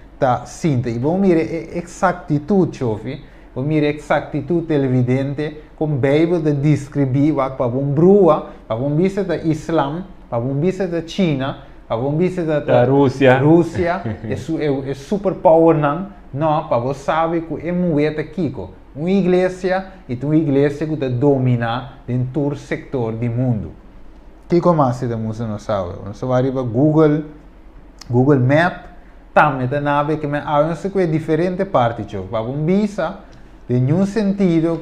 Sinta, e vamos mirar a exactitude, chofi, vamos mirar a exactitude televidente, como a Bíblia descreve, para vamos brua, para vamos visitar da Islam, para vamos visitar da China, para vamos visitar da Rússia, é superpower não, para você saber que é moeda Kiko, uma igreja que domina em todo o setor do mundo. Kiko mais da música não sabe, nós vai para Google Maps, também tem nave que me há diferente parte, tipo, para um visa, de nenhum sentido,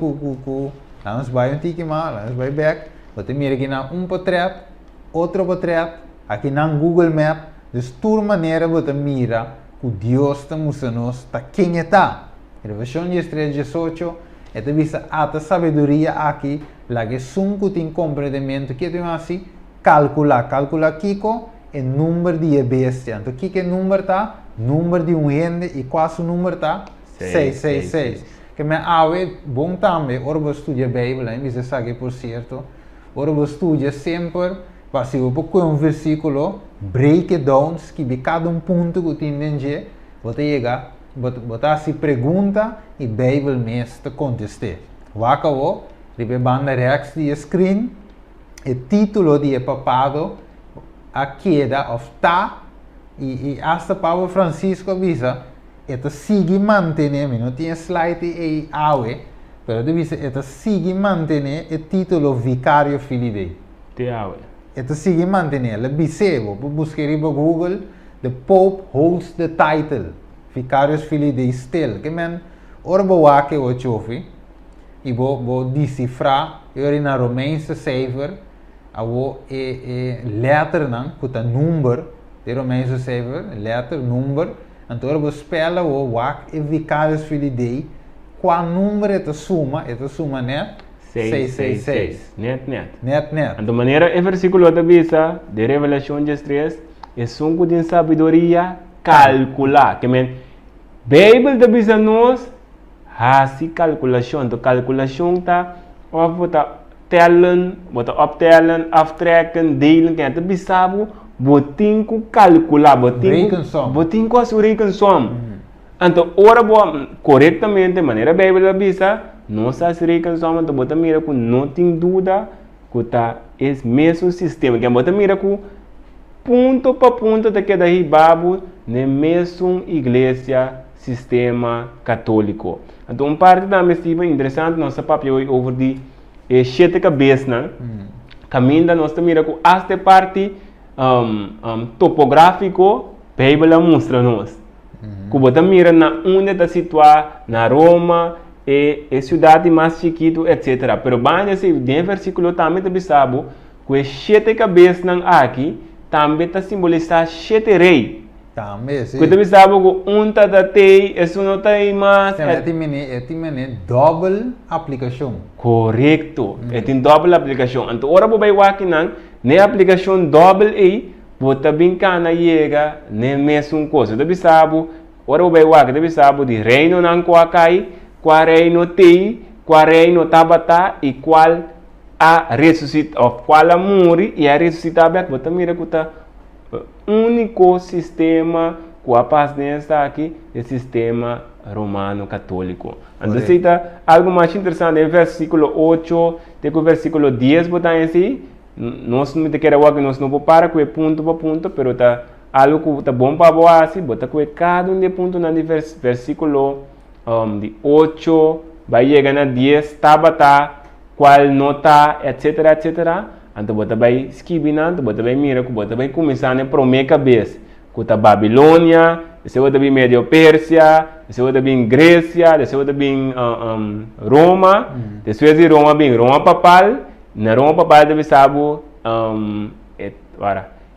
nós vai tique mal, nós vai back, você mira aqui na portrait, outro portrait, aqui na Google Maps, de toda maneira você mira que Deus está mostrando está quem está. Revelation 3:18, é de vista a sabedoria aqui, lá que sunco tem compreendimento, que tem assim, calcular Kiko, é número de bestia. Então, o que é número tá? Número de um rende e quase o número tá? 666. Que me ave bom também, ora você estuda a Bíblia, e você sabe por certo, ora você estuda sempre, se eu pôr um versículo, break it down, que cada ponto que tem dentro, você chega, botar se pergunta e a Bíblia mesmo contesta. Vacao, ribe banda rex de screen, o título de papado, a queda of ta e hasta Papa Francisco avisa esta sigue mantener não tinha slide e awe pero divisa esta sigue mantener o título Vicario Filii Dei esta sigue mantener la bisebo buscar em Google the Pope holds the title Vicario Filii Dei still que man orba que o chofi e bo decifrar eu na Romeins 7 awo letter não kuta number de Romeins 7 letter number então eu spela o wak e Vicarius Filii Dei qual número é a suma net 666 net então maneira o versículo da Bíblia de Revelação 3 é sunco de sabedoria calcular que men Bíblia da bisa nós, hasi calculação. Então, calculação tá, bota tellen, bota optellen, aftrekken, delen, que até bisabo, botin ku calcular, botin ku as rekensom. Então, ora boa, corretamente, maneira Bíblia bisa, nós as rekensom, então bota mira ku não tem dúvida, que tá esse mesmo sistema, que bota mira ku ponto para ponto de cada babo na mesma igreja, sistema católico. Então, parte da mesma interessante, nossa papel hoje over de 7 cabeças, né? Caminho da nossa mira com esta parte topográfico, a Bíblia mostra-nos. Que você mira na onde está situado, na Roma, e cidade mais chiquito, etc. Pero bem, esse versículo também está bisabo, que 7 cabeças aqui, também está simbolizando 7 reis. Também, sim. Quando você sabe que um está da tei, esse não está aí mais. É double aplicação. Correto. É tem double aplicação. Então, ora você vai aqui não, na aplicação double aí, você brincar na chega na mesma coisa. Você sabe, ora você vai aqui, você sabe de reino não qual reino tei, qual reino tabata e qual a ressuscitar, ou qual a morrer e a ressuscitar, você mira que está único sistema que a paz está aqui é o sistema romano católico. Então, algo mais interessante, no versículo 8, até o versículo 10, botar assim, nós não queremos que nós não parar com ponto por ponto, mas tá algo que está bom para boa assim, botar com cada um de ponto no versículo de 8, vai chegar na 10, tá, qual nota, etc, etc. Então, você vai escrevendo, você vai mirar, você vai começar a primeira cabeça. Que a Babilônia, você vai vir Médio Pérsia, você vai vir Grécia, você vai vir Roma, depois de Roma vem Roma Papal, na Roma Papal deve saber,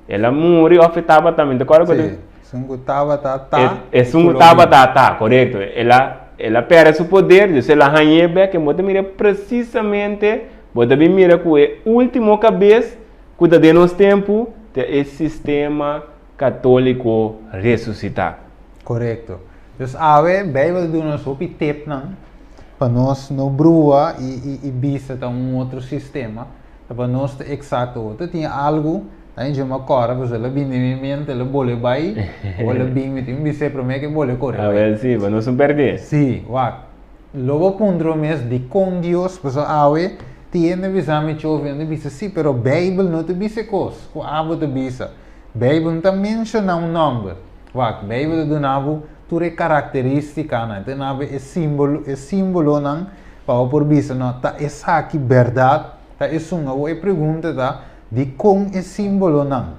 ela morreu afetava também, de acordo com isso? Sim, tá. Tá, correto. Ela perde seu poder, ela ganha, que você mira precisamente. Você mira que é o último cabeça que está dando tempo de sistema católico ressuscitar. Correto. Então, a Bíblia nos optep para nós não brua e vista outro sistema, para nós exato outro. Tinha algo, a gente uma cora, você ela bem em mente, ela bole vai, ou ela bem me tem que para mim que bole correr. Sim, para nós não perder. Sim, logo ponto mês de com Deus, pues tiene visame chovendo bisa sim, pero Bible não te bisa cos, o abo te bisa. Bible não menciona número. Bible do nabo ture característica, né? Te nabo é símbolo não, para por bisa não, tá essa aqui verdade, tá isso não é pergunta tá, de com é símbolo não.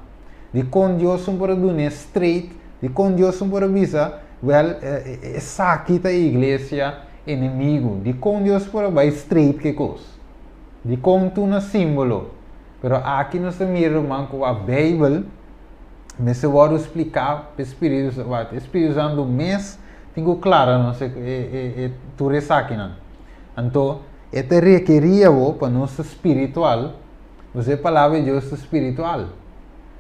De com Deus um por do straight, de com Deus um por bisa, essa aqui tá igreja inimigo, de com Deus por vai straight que coisa. De conto na símbolo. Pero aqui nós miramos com a Bíblia, mas eu vou explicar para o Espírito Santo mês, tenho claro, não sei, tu aqui não. Então, это requeria para nós espiritual, você palavra de Deus espiritual.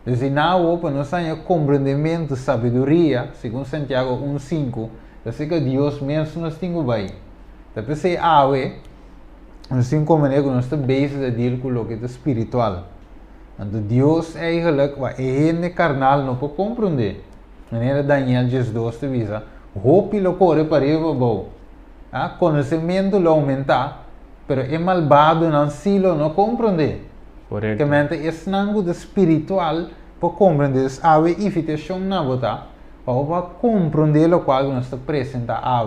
Então, não para nós ter compreendimento, sabedoria, segundo Santiago 1:5, assim que Deus mesmo nos tem bem. Então, você assim como nós estamos bases a deal com o que é espiritual. Então Deus eigenlijk é carnal não pode compreender. Maneira Daniel 10:2 te visa, hope lo corre para riba bom. Conhecimento lo aumentar, pero é malvado não se lo não compreender. Correto. Que mente é nango de espiritual para compreender a invitação na bota, para compreender o qual nós está apresenta a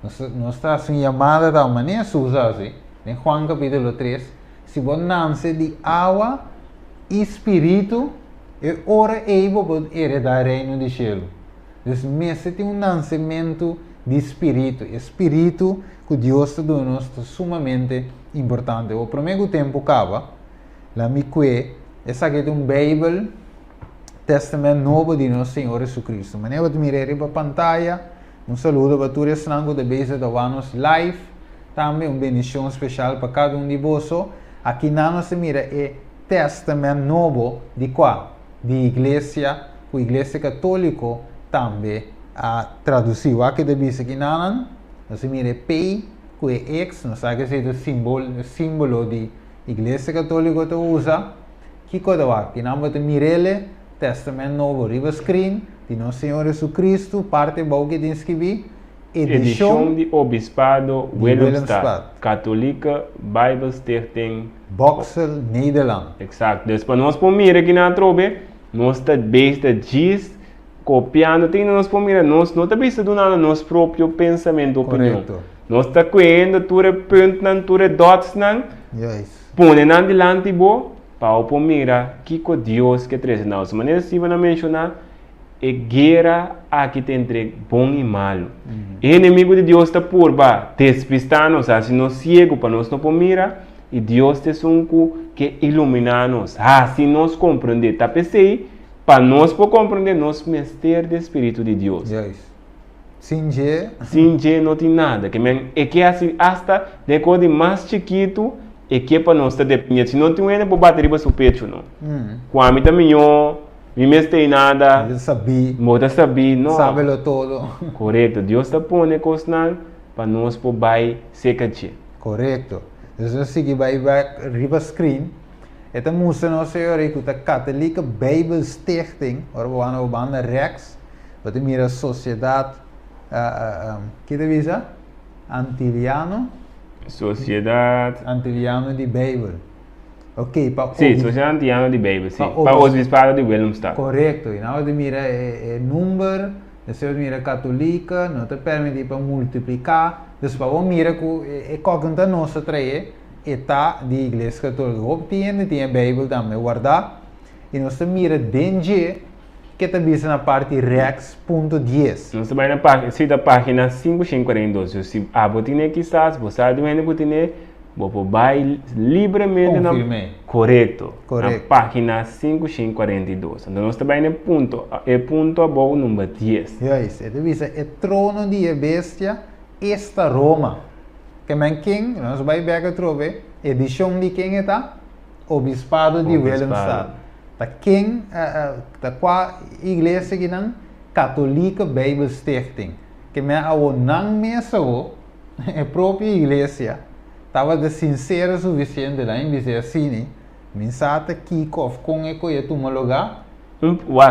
nós está assim chamada da maneira usa assim. Em Juan capítulo 3, se você nasce de água e espírito, é hora para heredar o reino do céu. Então, mesmo tem nascimento de espírito. Espírito que Deus está dando é sumamente importante. O primeiro tempo acaba, lá me que essa aqui é Bíblia, Testamento Novo de Nosso Senhor Jesus Cristo. Mas eu vou mirar para a pantalla. Saludo para todos os que estão da Vanos Live. Também uma bendição especial para cada um de vocês. Aqui não se mira é Testamento Novo de qual? De Igreja, a Igreja Católica também a traduzir o que diz aqui não, nós mira P com X, nós sabe que é o símbolo de Igreja Católica que usa, que coisa aqui, não vamos mirele Testamento Novo, riba screen, de Nosso Senhor Jesus Cristo, parte boa que tem escrever, edição de Obispado Willemstad, Católica Bible Stichting Boxel, Nederland. Exato. Depois nós podemos mirar aqui na trobe, nós está besta diz, copiando, tem nós podemos mirar, nós não está besta do nada nosso próprio pensamento, opinião. Nós está coendo, tudo ponto, tudo dots, põe na delante bo, para o mirar que com Deus que traz nós. Maneira se vai mencionar é guerra aqui entre bom e malo. O inimigo de Deus está por ba despistar-nos, assim nós cego para nós não mirar e Deus tem que iluminar-nos. Se nós compreender, tá pensei para nós por compreender nós mistério do Espírito de Deus. Sem G não tem nada. É que assim hasta depois de mais chiquito é que para nós está dependendo. Se não tem um para bater para o peito não. Quando também eu não tem nada. Não sabia, não. Sabe-lo todo. Correto. Deus está pondo coisas para nós por vai secar. Correto. Então assim que vai riba screen. Esta música não sei o que a Católica Bible Stichting, ou a banda Rex, você mira a sociedade, que te visa? Sociedade Antiliano de Bible. Ok, para sim, Sociedade Antiliano de Bible, sim. Para os bispados de Willemstad. Correto. E na hora de mira número, depois mira católica, não te permite para multiplicar, depois mira que qualquer nossa trazer está de Igreja Católica. Obtiene, tem a Bíblia também guardar, e nós mira dentro que está vista na parte rex.10. Nós vai na página 542. Se a botina que está, você sabe onde botina, você vai livremente na correto. Na página 542. Então nós também no ponto, ponto bom número 10. Isso, ele diz é trono de bestia esta Roma. Que men quem nós vai ver a trove edição de quem está Obispado de Willemstad. Da quem da qual igreja que não Católica Bible Stichting. Que men ao não mesmo a própria igreja estava de sincero suficiente lá em dizer assim, mensata que com eco e tu lugar.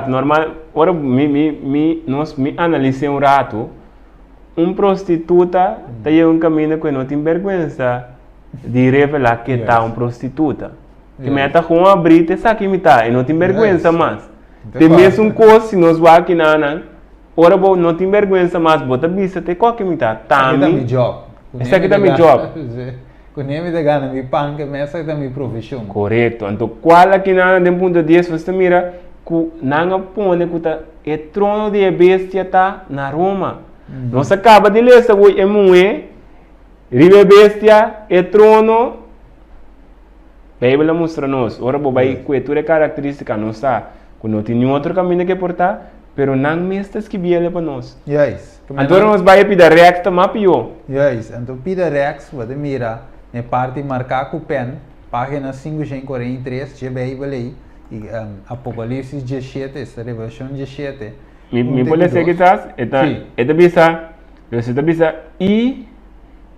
Normal, ora nós analisamos rato. Prostituta tem um caminho que não tem vergonha de revelar que está prostituta. Que me está com a brita, sabe que me está, e não tem vergonha mais. Tem mesmo coisa, se nós vamos aqui na ora não tem vergonha mais, bota vista, tem qual que me está? Tá meu job. Esse aqui está meu job. Quando eu me ganha meu pão, que essa é minha profissão. Correto. Então, qual aqui na de ponto 10 você mira que não põe que o trono de bestia está na Roma. Nós acaba de ler essa coisa, ribe bestia, e trono, a Bíblia mostra-nos, ora, vai cultura característica nossa, que não tem nenhum outro caminho que portar, pero não mestas que viele para nós. Então, nós vai pedir Rex também pior. Então, pedir Rex, você mira, na parte marcar com o pen, página 543, de Bíblia aí, Apocalipse 17, esta revelação 17. Me pode ser que estás, esta bisa, e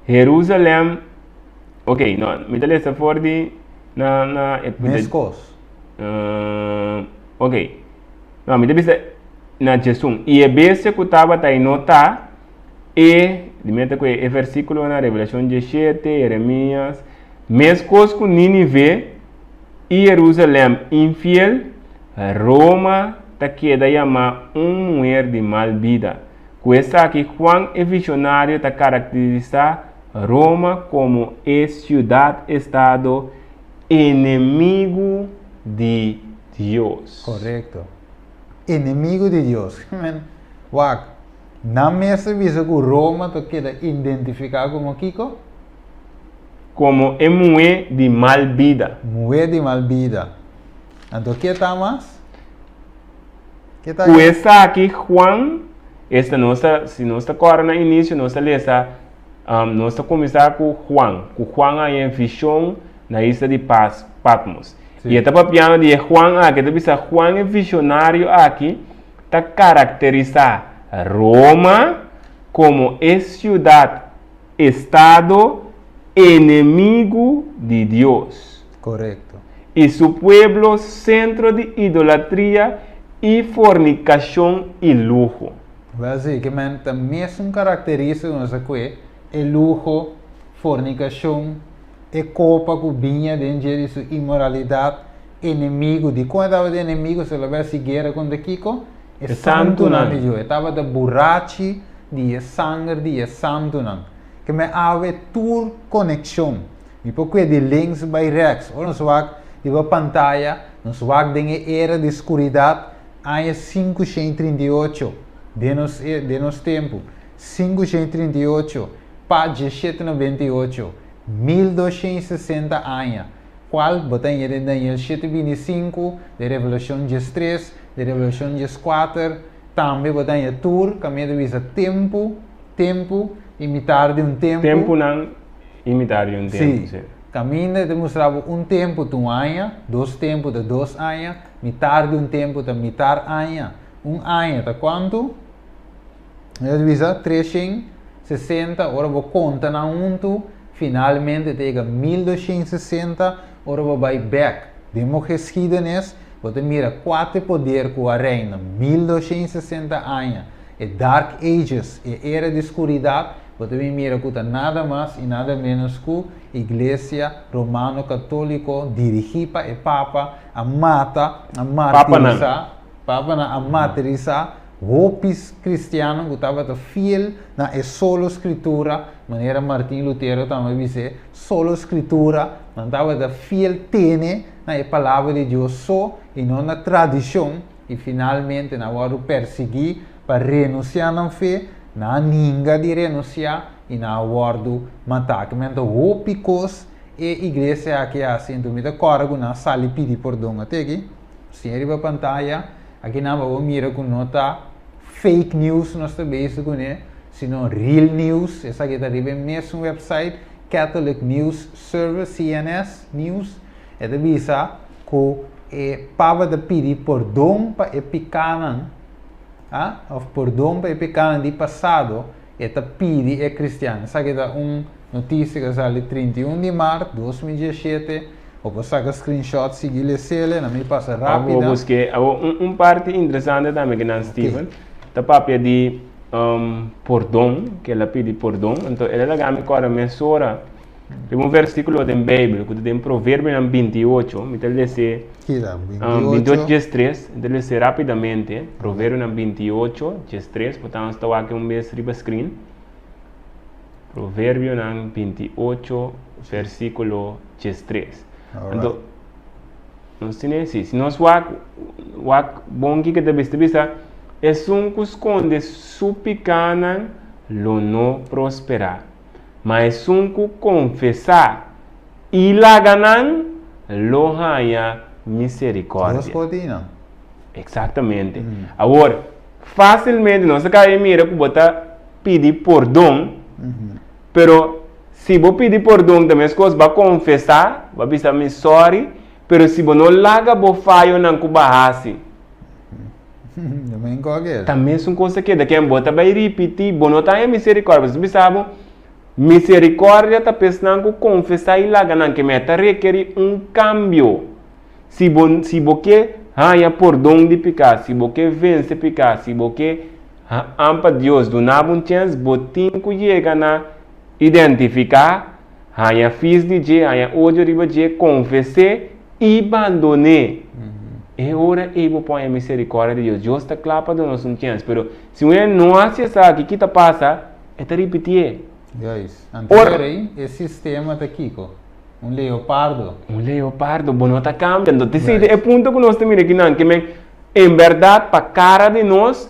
Jerusalém, ok, não, me dá essa fora de, Mescos. Ok, não, me dá bisa, na Jesus, e a bestia que estava aí nota, e, dimenta que é versículo na Revelação 17, Jeremias, Mescos com Nínive, e Jerusalém infiel, Roma, ta queda llama mulher de mal vida. Cuesta que Juan é visionário ta caracteriza Roma como ciudad-estado inimigo de Deus. Correto. Inimigo de Deus. Na mesa visa que Roma ta queda identificado como Kiko? Como mulher de mal vida. Mulher de mal vida. Então, o que está mais? Cuesta aqui Juan, esta nossa, se nós está agora no início, nós está nós está começar com Juan. Com Juan aí em visão na isla de Patmos. E está papiando de Juan aqui, então Juan é visionário aqui, está caracterizar Roma, como es ciudad, estado, enemigo de Dios. Correcto. Y su pueblo, centro de idolatría y fornicación y lujo. Basicamente, a mesma característica nossa que é luxo, fornicação, é copa que vinha dentro de sua imoralidade, inimigo. De quando estava de inimigo, se ele vai seguir com o Kiko, é santo não de Deus. Estava de borrachi, de sangue, de santo não. Que me há tour conexão. E porque de links by rechts, ou nos vai de uma pantalla, nos vai de era de escuridade, aí 538. De nos tempo, 538, para 1798, 1260 anos. Qual botem de Daniel 725, de Revelação 13, de Revelação 14, também botem de tour, caminho de visa tempo, imitar de um tempo. Tempo não, imitar de um tempo. Sim. Caminho de mostrar tempo de ano, dois tempos de 2 anos, imitar de um tempo de imitar ano. Ano de quanto? Eu disse 360, agora vou contar na finalmente chega 1260, agora vou back. Demos geschiedenis, você mira 4 poderes que a reina, 1260 anos, é Dark Ages, é era de escuridade, você mira que nada mais e nada menos que a Igreja Romano-Católica dirigida e Papa a martirizar, Hopis cristiano que estava fiel na solo escritura, maneira Martin Lutero também disse, solo escritura, não estava fiel tene na palavra de Deus só e não na tradição, e finalmente na hora de perseguir para renunciar na fé, na ninguém de renunciar e na hora de matar. Que mente hopicos e igreja aqui assim, tu me dá coragem na sala pedir perdão até aqui, se arriba a pantalla. Aqui não vamos mirar com nota fake news, nós também isso com né, sino real news. Essa aqui está no mesmo website, Catholic News Service, CNS News. É de visa que é para de pedir perdão para epicanan, ou perdão para epicanan de passado, é de pedir é cristiano. Essa aqui está notícia que saiu 31 de março de 2017. Ou você saca screenshot, seguir a cele, não me passa rápido. Eu busquei parte interessante também que nós Steven, da papel de perdão, que ela pede perdão. Então, ela dá me agora mesura. Tem versículo da Bíblia, que tem Provérbio 28, então ele diz 28 dias 3, então ele diz rapidamente, Provérbio 28 dias 3, portanto, estou aqui mês riba screen. Provérbio 28, versículo 3. Então, nós temos isso. Se nós bom que deve estar, é um que esconde suplicana, lo não prosperar. Mas um que confessar e laganan, lo haya misericórdia. Exatamente. Agora, facilmente nós acabamos mira que botar pedir perdão, pero se você pedir perdão também as coisas vai confessar, vai dizer me sorry, pero se você não larga o falho não cubarrasse. Também são coisas que daqui a pouco vai repetir, você não tem misericórdia, você sabe, misericórdia está pensando que confessar e larga não que meta requer cambio. Se você há perdão de pecar, se você vence pecar, se você ampa Deus, do nabo chance, você tem que chegar na identificar, há fiz de Deus, há ódio de Deus, confessar e abandonar. É hora de pôr a misericórdia de Deus. Deus está claro para nós um chance, mas se você não acessar o que está passando, é te repetir. Guys, anterior é sistema está aqui, leopardo. Leopardo, não está cambiando. Então, é ponto que nós temos aqui, que em verdade, para a cara de nós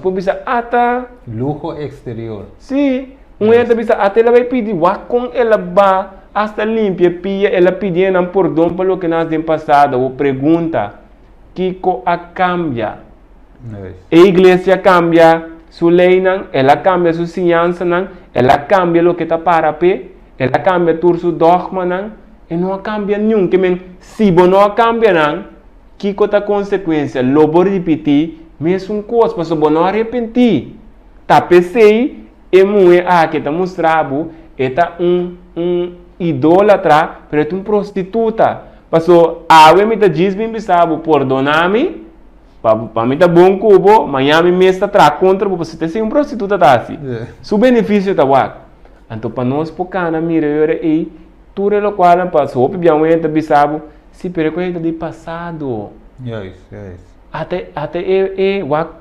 podemos até luxo exterior. Sim. Ela bisa até ela vai pedir, com ela vai hasta limpia pia, ela pedindo perdão pelo que nós temos passado, ou pergunta, que a cambia? A igreja cambia sua lei, ela cambia sua ciência, ela cambia o que está para pé, ela cambia todo seu dogma, e não cambia nenhum, que se não cambia, que a consequência, lobo repetir, mesmo coisa, para você não arrepentir. Tá pensei, e mulher que tá mostrando, um idólatra, mas é prostituta. Passou, me tá diz bem sabe, perdonar-me, para mim tá bom cubo, amanhã me está tra contra, você tem ser prostituta tá assim. Su benefício tá wak. Então para nós pocana mira e tudo o qual passou, bem tá bisabo, se percorre de passado. Yes. Até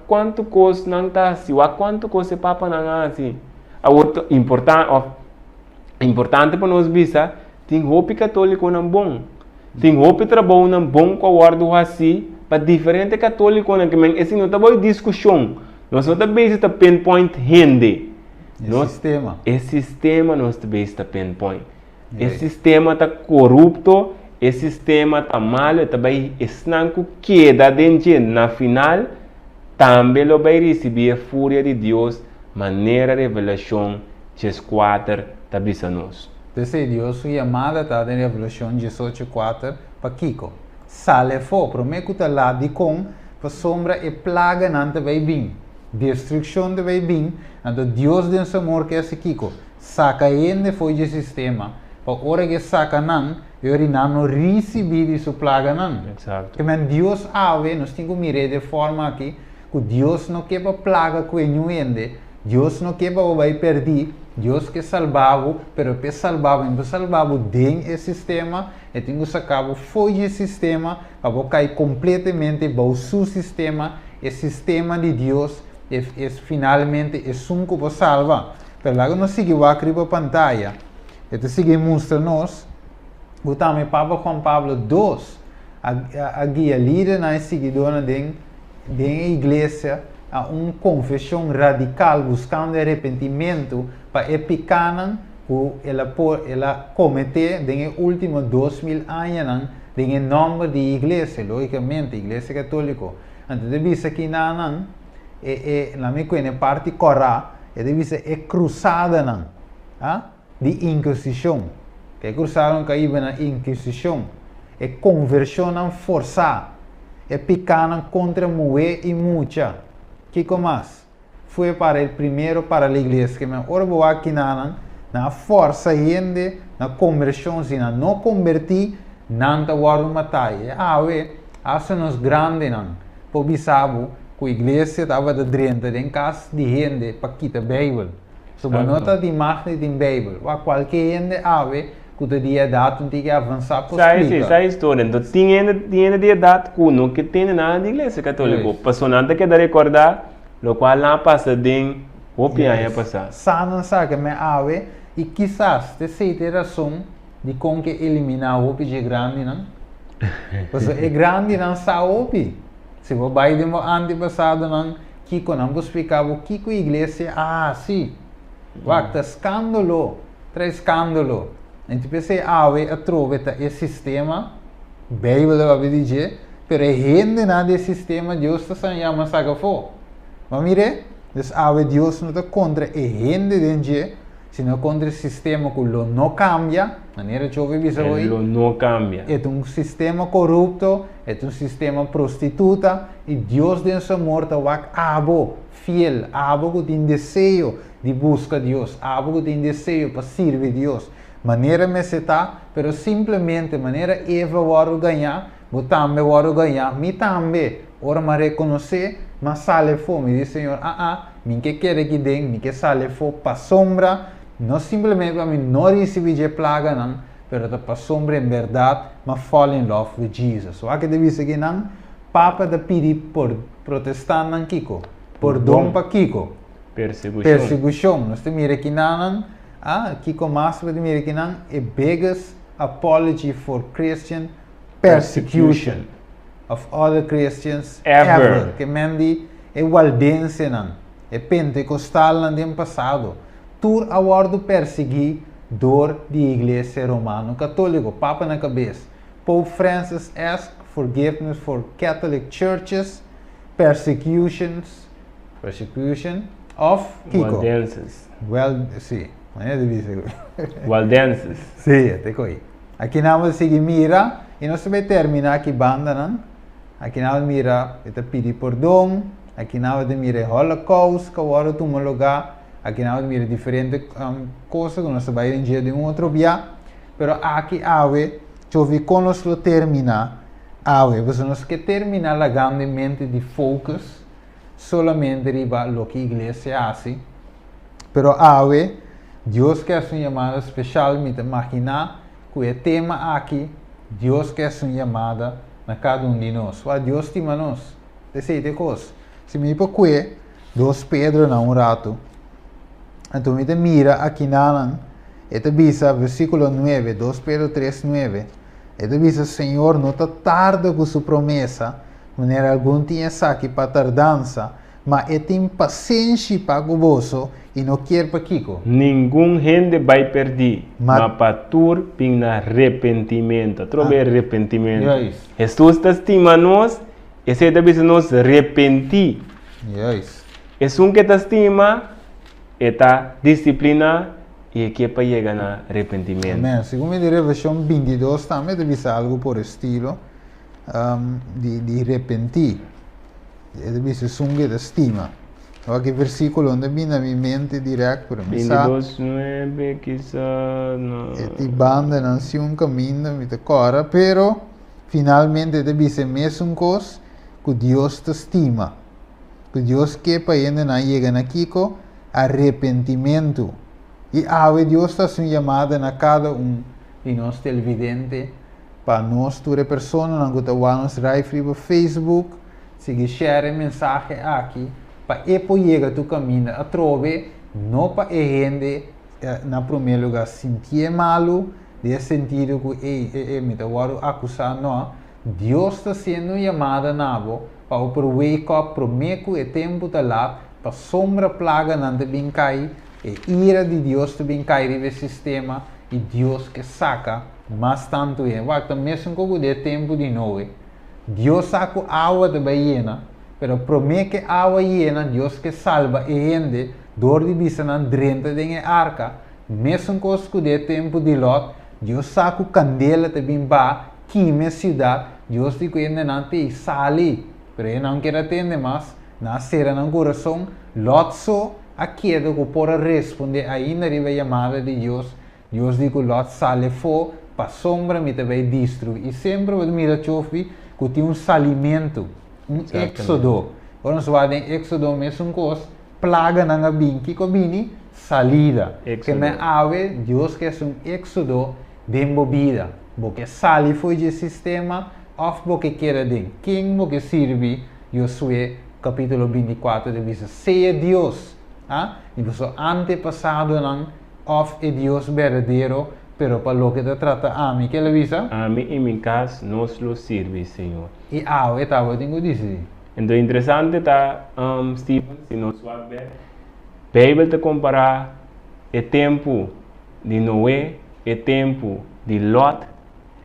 quanto coisa não tá assim, quanto coisa papa não assim. Agora importante para nós bisa, tem roupa católico não bom. Tem roupa trabalho não bom com o guardo assim, para diferente católico não que men esse não tá boa discussão. Nós não tá base tá pinpoint rende. Esse sistema nós tá base tá pinpoint. Esse sistema tá corrupto. Esse sistema está mal, também estanco queda dentro na final, também lo vai receber a fúria de Deus, maneira revelação, Jesus 4, tá nós. Desse Deus, sua amada tá em Revelação 18:4 para Kiko. Sale fo, prometo tá lá de com, para sombra e plaga não vai vir, destruição vai vir, então Deus den amor que é esse Kiko, saca ele foi de sistema, para hora que saca não eu não recebi isso plaga não. Exato. Que men Deus ave, nós temos que mirar de forma aqui, que Deus não quer plaga com ele, Deus não quer vai perder, Deus que salvava, pero que salvava dentro do sistema, e tem que sacar foi de sistema, para cair completamente para seu sistema, o sistema de Deus, finalmente é sunco para salvar. Pero lá nós seguimos aqui para a pantalla, e sigue mostra-nos. O também Papa Juan Pablo II, a guia líder na seguidora da igreja, a uma confissão radical buscando arrependimento para epicar o ela cometer nos últimos 2000 anos em nome da igreja, logicamente, igreja católica. Então, deve ser que na parte correta, deve ser cruzada de Inquisição. Que cruzaram caíram na Inquisição, e conversão forçada, e picaram contra mulher e mucha. Que mais? Foi para o primeiro para a igreja, que agora vou aqui na força gente, na conversão, se não convertir, não está guarda matar. Nos grandes não, por bisabo, que a igreja estava dentro de casa de gente para quitar a Bíblia. Sobre a nota de imagem da Bíblia, qualquer gente que dia data tem que avançar por essa história. Então, tinha dia data que tem nada de igreja católica. Passou nada que dá recordar, o qual não passa de opinião a passar. Sana sabe me ave e quizás te sei ter razão de como que eliminar o de grande não. Porque é grande não sa opi. Se você vai de antepassado não, Kiko não explicava o que a igreja sim. Waqta escândalo, traz escândalo. Então, pensei, a trova é sistema, Bíblia vai dizer, pero é gente nada sistema, Deus está chama saga fo. Mas mire, Deus não está contra a gente dentro, sino contra o sistema que não cambia, maneira que eu vi hoje. Não cambia. É sistema corrupto, é sistema prostituta, e Deus den seu amor está fiel, que tem desejo de buscar Deus, que tem desejo para servir Deus. Maneira me está, pero simplesmente maneira Eva vai ganhar, eu também vou ganhar, me também, ora me reconhecer, mas sale fome, diz Senhor, me que quer que den, me que sale fome para sombra, não simplesmente para mim não receber plaga não, pero para sombra em verdade, mas fall in love with Jesus. So aqui deve ser que não, Papa da pedir por protestar não Kiko, por dom para Kiko, perseguição, nós temos aqui não. Kiko Masper de Americanan a biggest apology for Christian persecution of other Christians ever. Que mendi é waldense nan, é pentecostal nan do passado. Tur awardo perseguidor de igreja romano católico, papa na cabeça. Pope Francis asked forgiveness for Catholic churches, persecution of Kiko. Waldenses. Sim. Maneira de dizer. Waldenses. Sim, até coi. Aqui nós seguimos mira e nós vamos terminar aqui banda não. Aqui nós mira, está pedir perdão, aqui não de mira Holocaust, que agora toma lugar, aqui não de mira diferentes coisas que nós vai em dia de outro dia, pero aqui ave, chove quando nós lo termina, ave, você nós que termina la grande mente de focus, solamente riba lo que a igreja hace, pero ave, Deus quer uma chamada especial, me imaginar que o tema aqui, Deus quer uma chamada na cada de nós. Deus estima nós. Desse coisa. Se me para que 2 Pedro na rato, então me mira aqui na esta bisa versículo 9, 2 Pedro 3:9. Esta bisa Senhor não está tarde com sua promessa, maneira algum tinha aqui para tardança, mas tem paciência para o vosso e não quer para Kiko. Nenhum gente vai perder, mas para tur pina arrependimento. Trobe arrependimento. Yes. Jesus estima nós, esse deve ser nos arrepentir. Yes. Es que te estima, esta disciplina e que para chegar no arrependimento. Amém. Segundo a versão 22 também deve ser algo por estilo de arrepentir. Deve ser sungue de estima. Aquele versículo onde vem na minha mente direto para mim. 22:9 quizá no. E banda não se caminho me decora, pero finalmente deve ser mesmo coisa que Deus te estima. Que Deus quer para ainda não chegar aqui com arrependimento. E Deus está sendo chamada na cada de nós televidentes para nós, toda pessoa, não que nos live no Facebook, seguir share mensagem aqui, para depois chegar tu caminho a trove, não para a gente, na primeiro lugar, sentir malo, de sentido que me está acusar, não. Deus está sendo chamada na para o wake up, para o tempo da lá, para sombra plaga não te bem cair, e ira de Deus te bem cair no sistema, e Deus que saca, mas tanto é, vai mesmo com o tempo de novo. Deus saca água de baiana, pero promete que água llena, Deus que salva e gente, dor de bisa não drenta de arca, mesmo com o tempo de Lot, Deus saca candela de bem ba, queima a cidade, Deus diz que ainda não tem sali, pero ele não quer atender mais, nascer no coração, Lot só aqui é que pode responder ainda a chamada de Deus. Deus diz que Lot sale fora, para sombra me vai destruir. E sempre o me chove que tem salimento, éxodo. Quando nós vamos em éxodo mesmo coisa, plaga na bim, que combine salida. Que me ave Deus quer éxodo de movida. Porque sali foi de sistema, of porque quer de quem porque serve, Josué capítulo 24 diz, seja Deus. E você antepassado não of é Deus verdadeiro, pero para lo que te trata a mim, que ele visa? A mim, em meu caso, nós lo serve, Senhor. E eu tenho que dizer. Então, interessante está, Stephen, se nós vamos ver, a Bíblia te comparar o tempo de Noé, o tempo de Lot,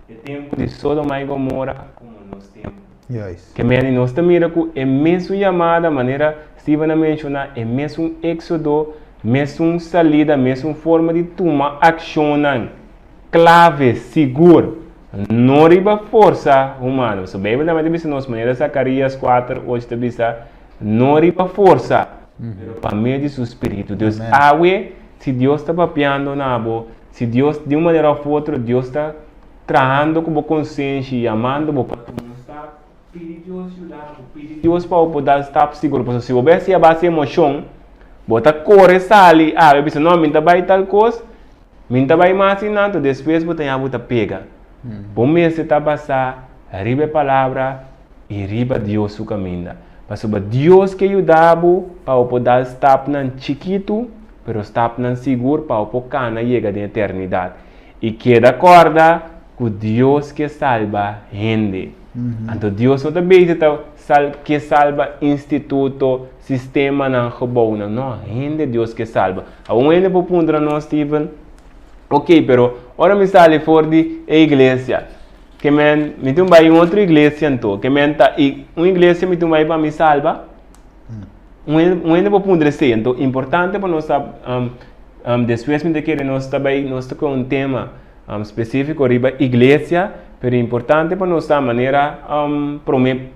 o tempo de Sodoma e Gomorra, como nós temos. Yes. Que nós mira que é mesmo chamada, maneira Stephen mencionar, é mesmo éxodo, mesmo salida, mesmo forma de tomar ação, clave, seguro, não riba força humana. So, a Bíblia também diz nós, maneira Zacarias 4, 8, diz, não riba força, para meio de seu espírito. Deus, se Deus está papiando na boa, se Deus, de uma maneira ou outra, Deus está trabalhando com a consciência, chamando para pedir Deus ajudar, pedir Deus para poder estar seguro. Porque se você a base emoção, bota corre, sali, eu penso, não, minta vai tal coisa, minta vai mais nada, depois você a bota pega. Por mim, você está passando, arriba a palavra e arriba Deus o caminho. Mas Deus que ajudava para poder estar chiquito, mas estar seguro para poder chegar na eternidade. E queda corda com Deus que salva gente. Então Deus não está que salva instituto, sistema não gebouw, não, gente Deus que salva. Aún ainda por ponto não Stephen. Ok, pero ora me sale for de igreja. Que me tum vai outra igreja então, que tá uma igreja me tum vai para me salva. Ainda por ponto ser, então importante para nós depois me querer nós também nós com um tema específico riba igreja, pero é importante para nós da maneira Promete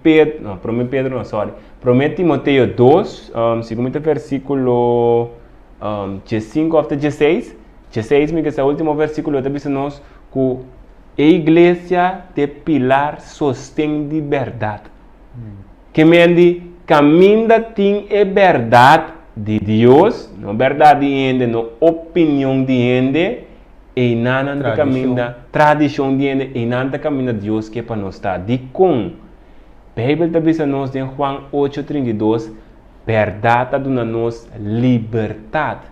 Timoteo 2, segundo versículo 5 até 16. 16, que é o último versículo, diz nós que a igreja é pilar sostém de verdade. Que mende caminha tem a verdade de Deus, não verdade de ende, não opinião de ende, e nada caminha tradição de ende, e nada caminha Deus que é para nós estar. De com a Bíblia diz nós em João 8:32, verdade dona nós liberdade.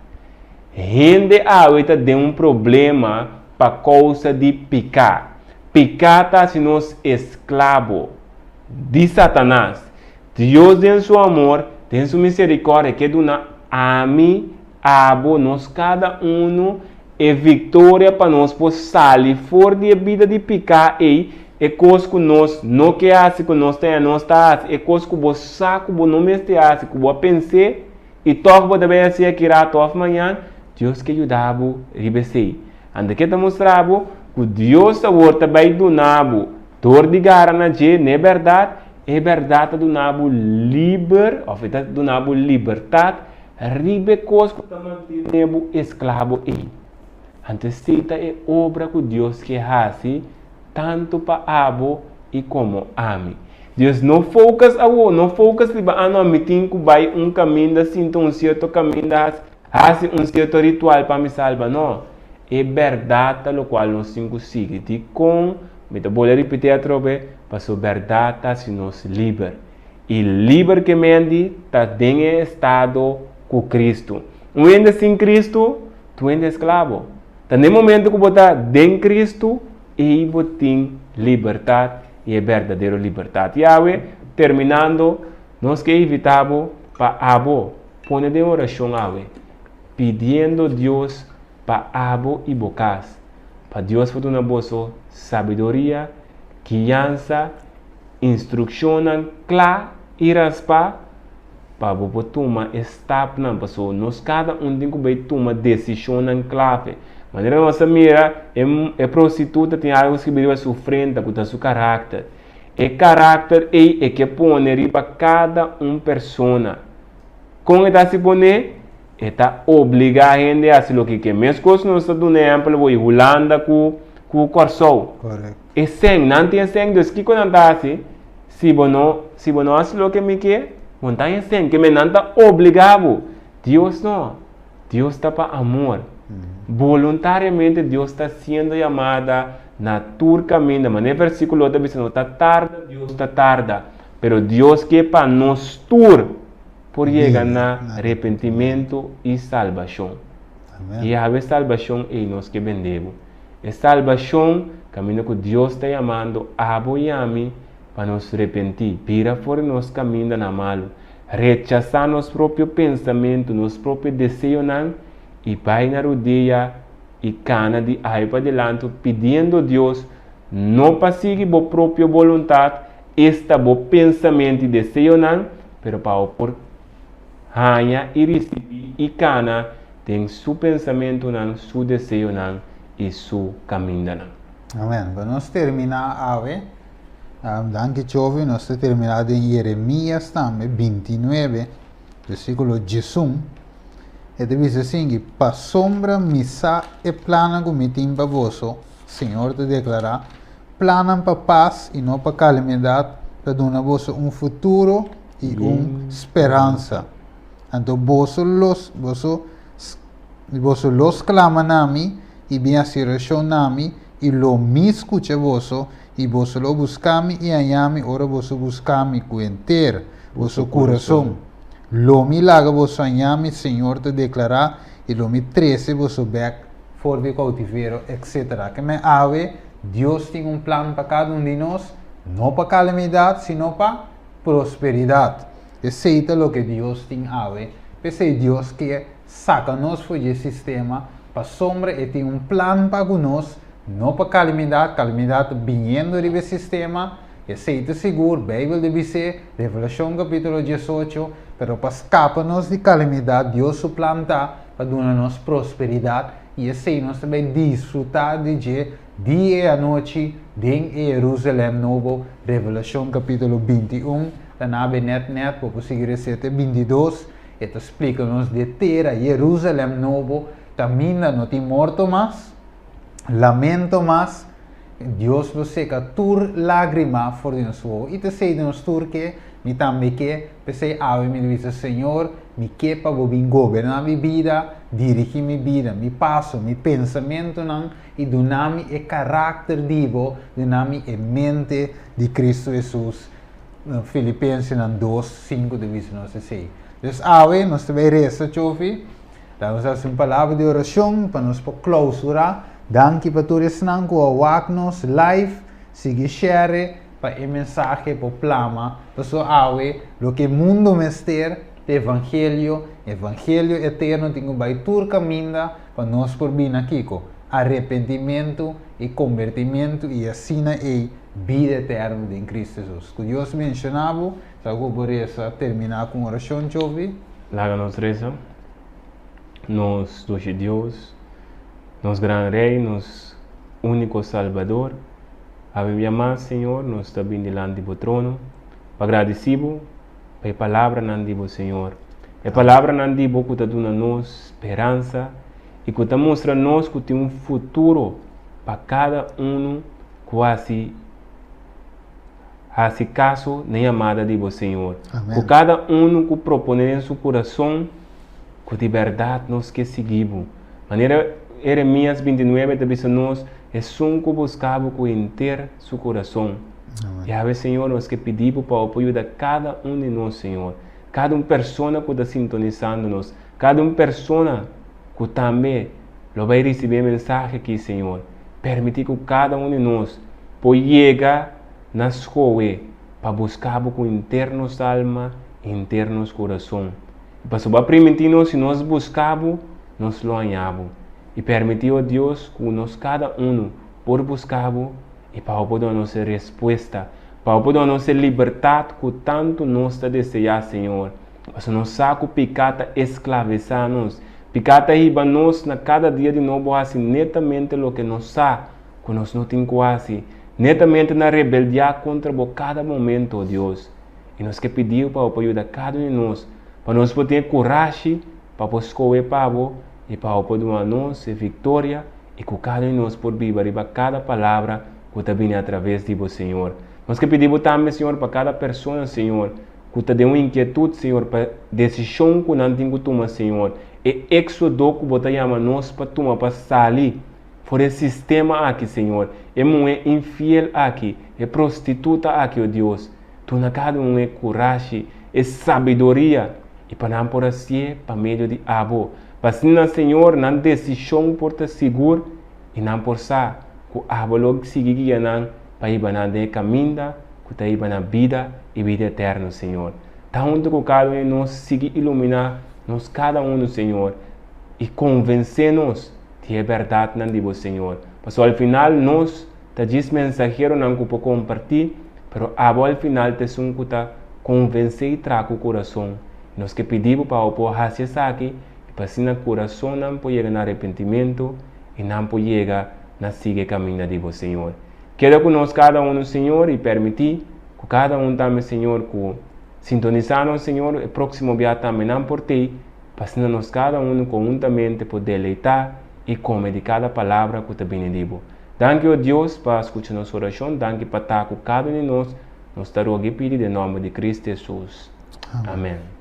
Gente ahorita tem problema para causa de pecar. Pecar está se nós escravo de Satanás. Deus tem seu amor, tem sua misericórdia, que dona a mim, nós cada um é vitória para nós por sair fora da vida de pecar e coisa que nós não queremos que nós tenhamos, nós está, é coisa que você sabe, que não me está, que você pensa e toca você deve ser que irá tocar amanhã. Deus que ajudava a rebecer. Anda que te mostrava que Deus vai donar dor de gara na gente, não é verdade? É verdade donar liber, ou donar liberdade, ribe coisa que mantém escravo aí. Antes é obra que Deus quer fazer tanto para abo e como ame. Deus não focus no meeting que vai caminho assim, um certo caminho hace um certo ritual para me salvar, não. É verdade o qual nós temos que seguir. E com, me vou repetir outra vez, para a verdade se nos liber. E liber que mente está em estado com Cristo. Ainda sem Cristo, tu ainda é escravo. Está no momento que você está em Cristo, e você tem liberdade, e é verdadeira liberdade. Yahweh, terminando, nós que evitamos para abo, põe de oração, Yahweh. Pedindo a Deus para abo e bocas, para Deus for uma boa sabedoria, guiança, instrução clara e raspa, para você tomar step na pessoa. Nós cada tem que tomar decisão clave. Maneira nossa mira é prostituta tem algo que vive sofrendo com seu caráter. E carácter é que põe para cada pessoa. Como está se põe? Está obrigado a gente a fazer o que quer. Mesmo que nós estamos dando exemplo, em Holanda com o Corsol. Correto. E sem, não tem sem, Deus que quando está assim, se você não faz o que me quer, não tem sem, que me não está obrigado. Deus não. Deus está para amor. Voluntariamente Deus está sendo chamada na tua caminho. De maneira versículo 8 diz, não está tarda, Deus está tarda. Pero Deus quer para nós tur. Por chegar na arrependimento e salvação. E a salvação é nós que vendemos. A salvação, caminho que Deus está chamando, abo e ame, para nos arrepentir. Vira fora nosso caminho na malo. Rechazar nosso próprio pensamento, nosso próprio desejo, e vai na rodeia e cana de aí para adiante, pedindo a Deus, não para seguir a própria vontade, este bom pensamento e desejo, pero para por hanha e receber e cana tem seu pensamento, seu desejo e seu caminho. Amém. Para nós terminar, danke chove, nós terminamos em Jeremias também, 29, versículo 18. E diz assim que para sombra missa e plana que me tem para vosso, Senhor te declara, planam para paz e não para calamidade, para dar vosso futuro e esperança. Então vosso los clama nami e bem assiração nami e lo me escucha vosso e vosso lo buscami e anhami ora vosso buscami com inteiro vosso coração. Lo me laga vosso anhami, Senhor te declara e lo me trece vosso bec for de cautiveiro, etc. Que me ave, Deus tem plano para cada de nós, não para calamidade, sino para prosperidade. Aceita o que Deus tem ave, porque Deus quer saca-nos do sistema para sombra e tem plano para nós, não para calamidade vindo do sistema. Aceita seguro, Bíblia deve ser, Revelação capítulo 18, pero para escapar-nos de calamidade, Deus suplanta para dar-nos prosperidade e assim nós também desfrutar de dia e a noite em Jerusalém Novo, Revelação capítulo 21, na net para conseguir até 22, e explica-nos de ter Jerusalém Novo, também não tem morto mais, lamento mais, Deus você que tur lágrima for de nós, e te sei de nós tur que, me também que, pensei, me diz, Senhor, me que para governar minha vida, dirigir minha vida, me passo, meu pensamento, não, e donami e caráter divo, donami e mente de Cristo Jesus. Filipenses 2, 5, diz nós assim. Então, nós também resta, chofi, vamos fazer uma palavra de oração para nós clausurar. Danke para todos que nos live, siga share para a mensagem para o plama, para o que o mundo mestre, o evangelho eterno, tem que tur caminho para nós por vir aqui, arrependimento e convertimento e assim é vida eterna em Cristo Jesus. Que Deus mencionava, algo por isso terminar com oração, chovi. Laga nos reza, nos doce Deus, nos gran Rei, nos único Salvador. Ave minha mãe, Senhor, nós estamos diante do trono, agradecido pela palavra não digo, Senhor. A palavra não digo que está dando nos esperança e que está mostrando nos que tem um futuro para cada quase esse caso nem amada de você, Senhor. Que cada que propõe em seu coração que de verdade nós que seguimos. Maneira Jeremias 29 diz nós é som que buscava com inteiro seu coração. E a Senhor, nós que pedimos para o apoio de cada de nós, Senhor. Cada pessoa que está sintonizando-nos, cada pessoa que também vai receber mensagem aqui, Senhor. Permitir que cada de nós possa chegar na escola para buscar com internos alma e internos coração. E para permitir-nos, se nós buscamos, nós lo ganhamos. E permitir a Deus que nós cada por buscar e para poder a nossa resposta, para poder a nossa liberdade que tanto nós desejamos, Senhor. Mas nós sabemos que o pecado escraviza-nos. Pecado riba-nos na cada dia de novo, assim, netamente o que nós sabemos, que nós não temos quase. Netamente na rebeldia contra cada momento, Deus. E nós que pedimos para o apoio de cada um de nós, para nós poder ter coragem, para escolher para e para o apoio de nós, vitória, e que cada um de nós por viver cada palavra que está vindo através de você, Senhor. Nós que pedimos também, Senhor, para cada pessoa, Senhor, que está dando inquietude, Senhor, para decisão que não tem que tomar, Senhor. E exodo que você chama nós para tomar, para sair por esse sistema aqui, Senhor. É mulher infiel aqui, é prostituta aqui, ó Deus. Tu na cada é coragem, é sabedoria, e para não por assim, para meio de abo. Para assim, Senhor, não decisão por te seguro, e não por sa, que abo logo seguir para ir na de caminho, que está ir na vida e vida eterna, Senhor. Tanto que cada um de nós siga iluminar, nós cada Senhor, e convencer-nos que é verdade não digo, Senhor. Mas ao final, nós, te diz mensageiro, não que pode compartilhar, mas ao final, te são que te convencer e traga o coração. Nós que pedimos para o povo fazer isso aqui, e para assim o coração não pode chegar no arrependimento, e não pode chegar na seguir caminho de você, Senhor. Quero que nós, cada Senhor, e permitir que cada também, Senhor, que sintonizar-nos, Senhor, e próximo dia também não por ti, para assim nós, cada conjuntamente, poder deleitar e comer de cada palavra que te benedigo. Danke a Deus para escutar nossa oração, danke para estar com cada um de nós. Nós te rogamos em nome de Cristo Jesus. Amém.